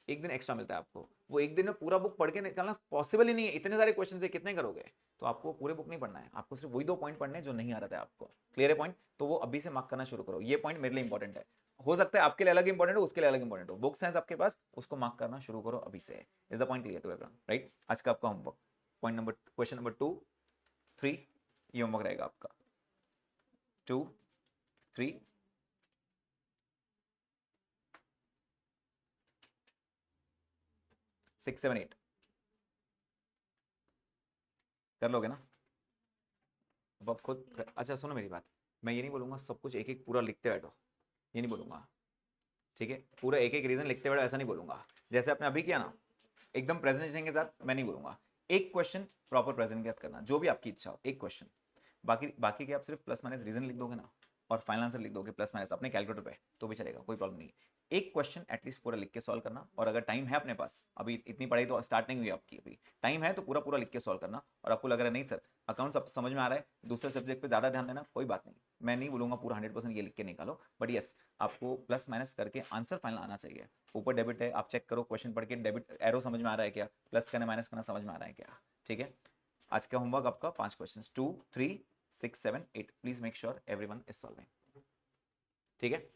एक दिन एक्स्ट्रा मिलता है आपको, वो एक दिन में पूरा बुक पढ़ के निकालना पॉसिबल ही नहीं है, इतने सारे क्वेश्चन है, कितने करोगे? तो आपको पूरे बुक नहीं पढ़ना है, आपको सिर्फ वही 2 पॉइंट पढ़ने हैं जो नहीं आ रहा था आपको। क्लियर है पॉइंट? तो वो अभी से मार्क करना शुरू करो, ये पॉइंट मेरे लिए इंपॉर्टेंट है, हो सकता है आपके लिए अलग इंपॉर्टेंट हो, उसके लिए अलग इंपॉर्टेंट हो, बुक साइंस आपके पास, उसको मार्क करना शुरू करो अभी से। Is the point clear to everyone? Right, आज का आपका homework point number, question number 2 3, ये होमवर्क रहेगा आपका 2 3 6 7 8 कर लोगे ना? अब आप खुद अच्छा सुनो मेरी बात, मैं ये नहीं बोलूंगा सब कुछ एक एक पूरा लिखते बैठो, ये नहीं बोलूंगा। ठीक है, पूरा एक एक रीजन लिखते बैठो ऐसा नहीं बोलूंगा, जैसे आपने अभी किया ना, एकदम प्रेजेंटेशन के साथ मैं नहीं बोलूंगा। एक क्वेश्चन प्रॉपर प्रेजेंट के साथ करना, जो भी आपकी इच्छा हो, एक क्वेश्चन। बाकी बाकी के आप सिर्फ प्लस माइनस रीजन लिख दोगे ना, और फाइनल आंसर लिख दोगे प्लस माइनस अपने कैलकुलेटर पे, तो भी चलेगा, कोई प्रॉब्लम नहीं है। एक क्वेश्चन एटलीस्ट पूरा लिख के सॉल्व करना, और अगर टाइम है अपने पास, अभी इतनी पढ़ाई तो स्टार्ट नहीं हुई आपकी, अभी टाइम है तो पूरा पूरा लिख के सॉल्व करना। और आपको लग रहा है नहीं सर अकाउंट सब समझ में आ रहा है, दूसरे सब्जेक्ट पे ज़्यादा ध्यान देना, कोई बात नहीं, मैं नहीं बोलूँगा पूरा 100% ये लिख के निकालो, बट यस आपको प्लस माइनस करके आंसर फाइनल आना चाहिए। ऊपर डेबिट है, आप चेक करो क्वेश्चन पढ़ के, डेबिट एरो समझ में आ रहा है क्या, प्लस करना माइनस करना समझ में आ रहा है क्या? ठीक है, आज का होमवर्क आपका 5 question, 2 3 6 7 8, please make sure everyone is solving. ठीक है।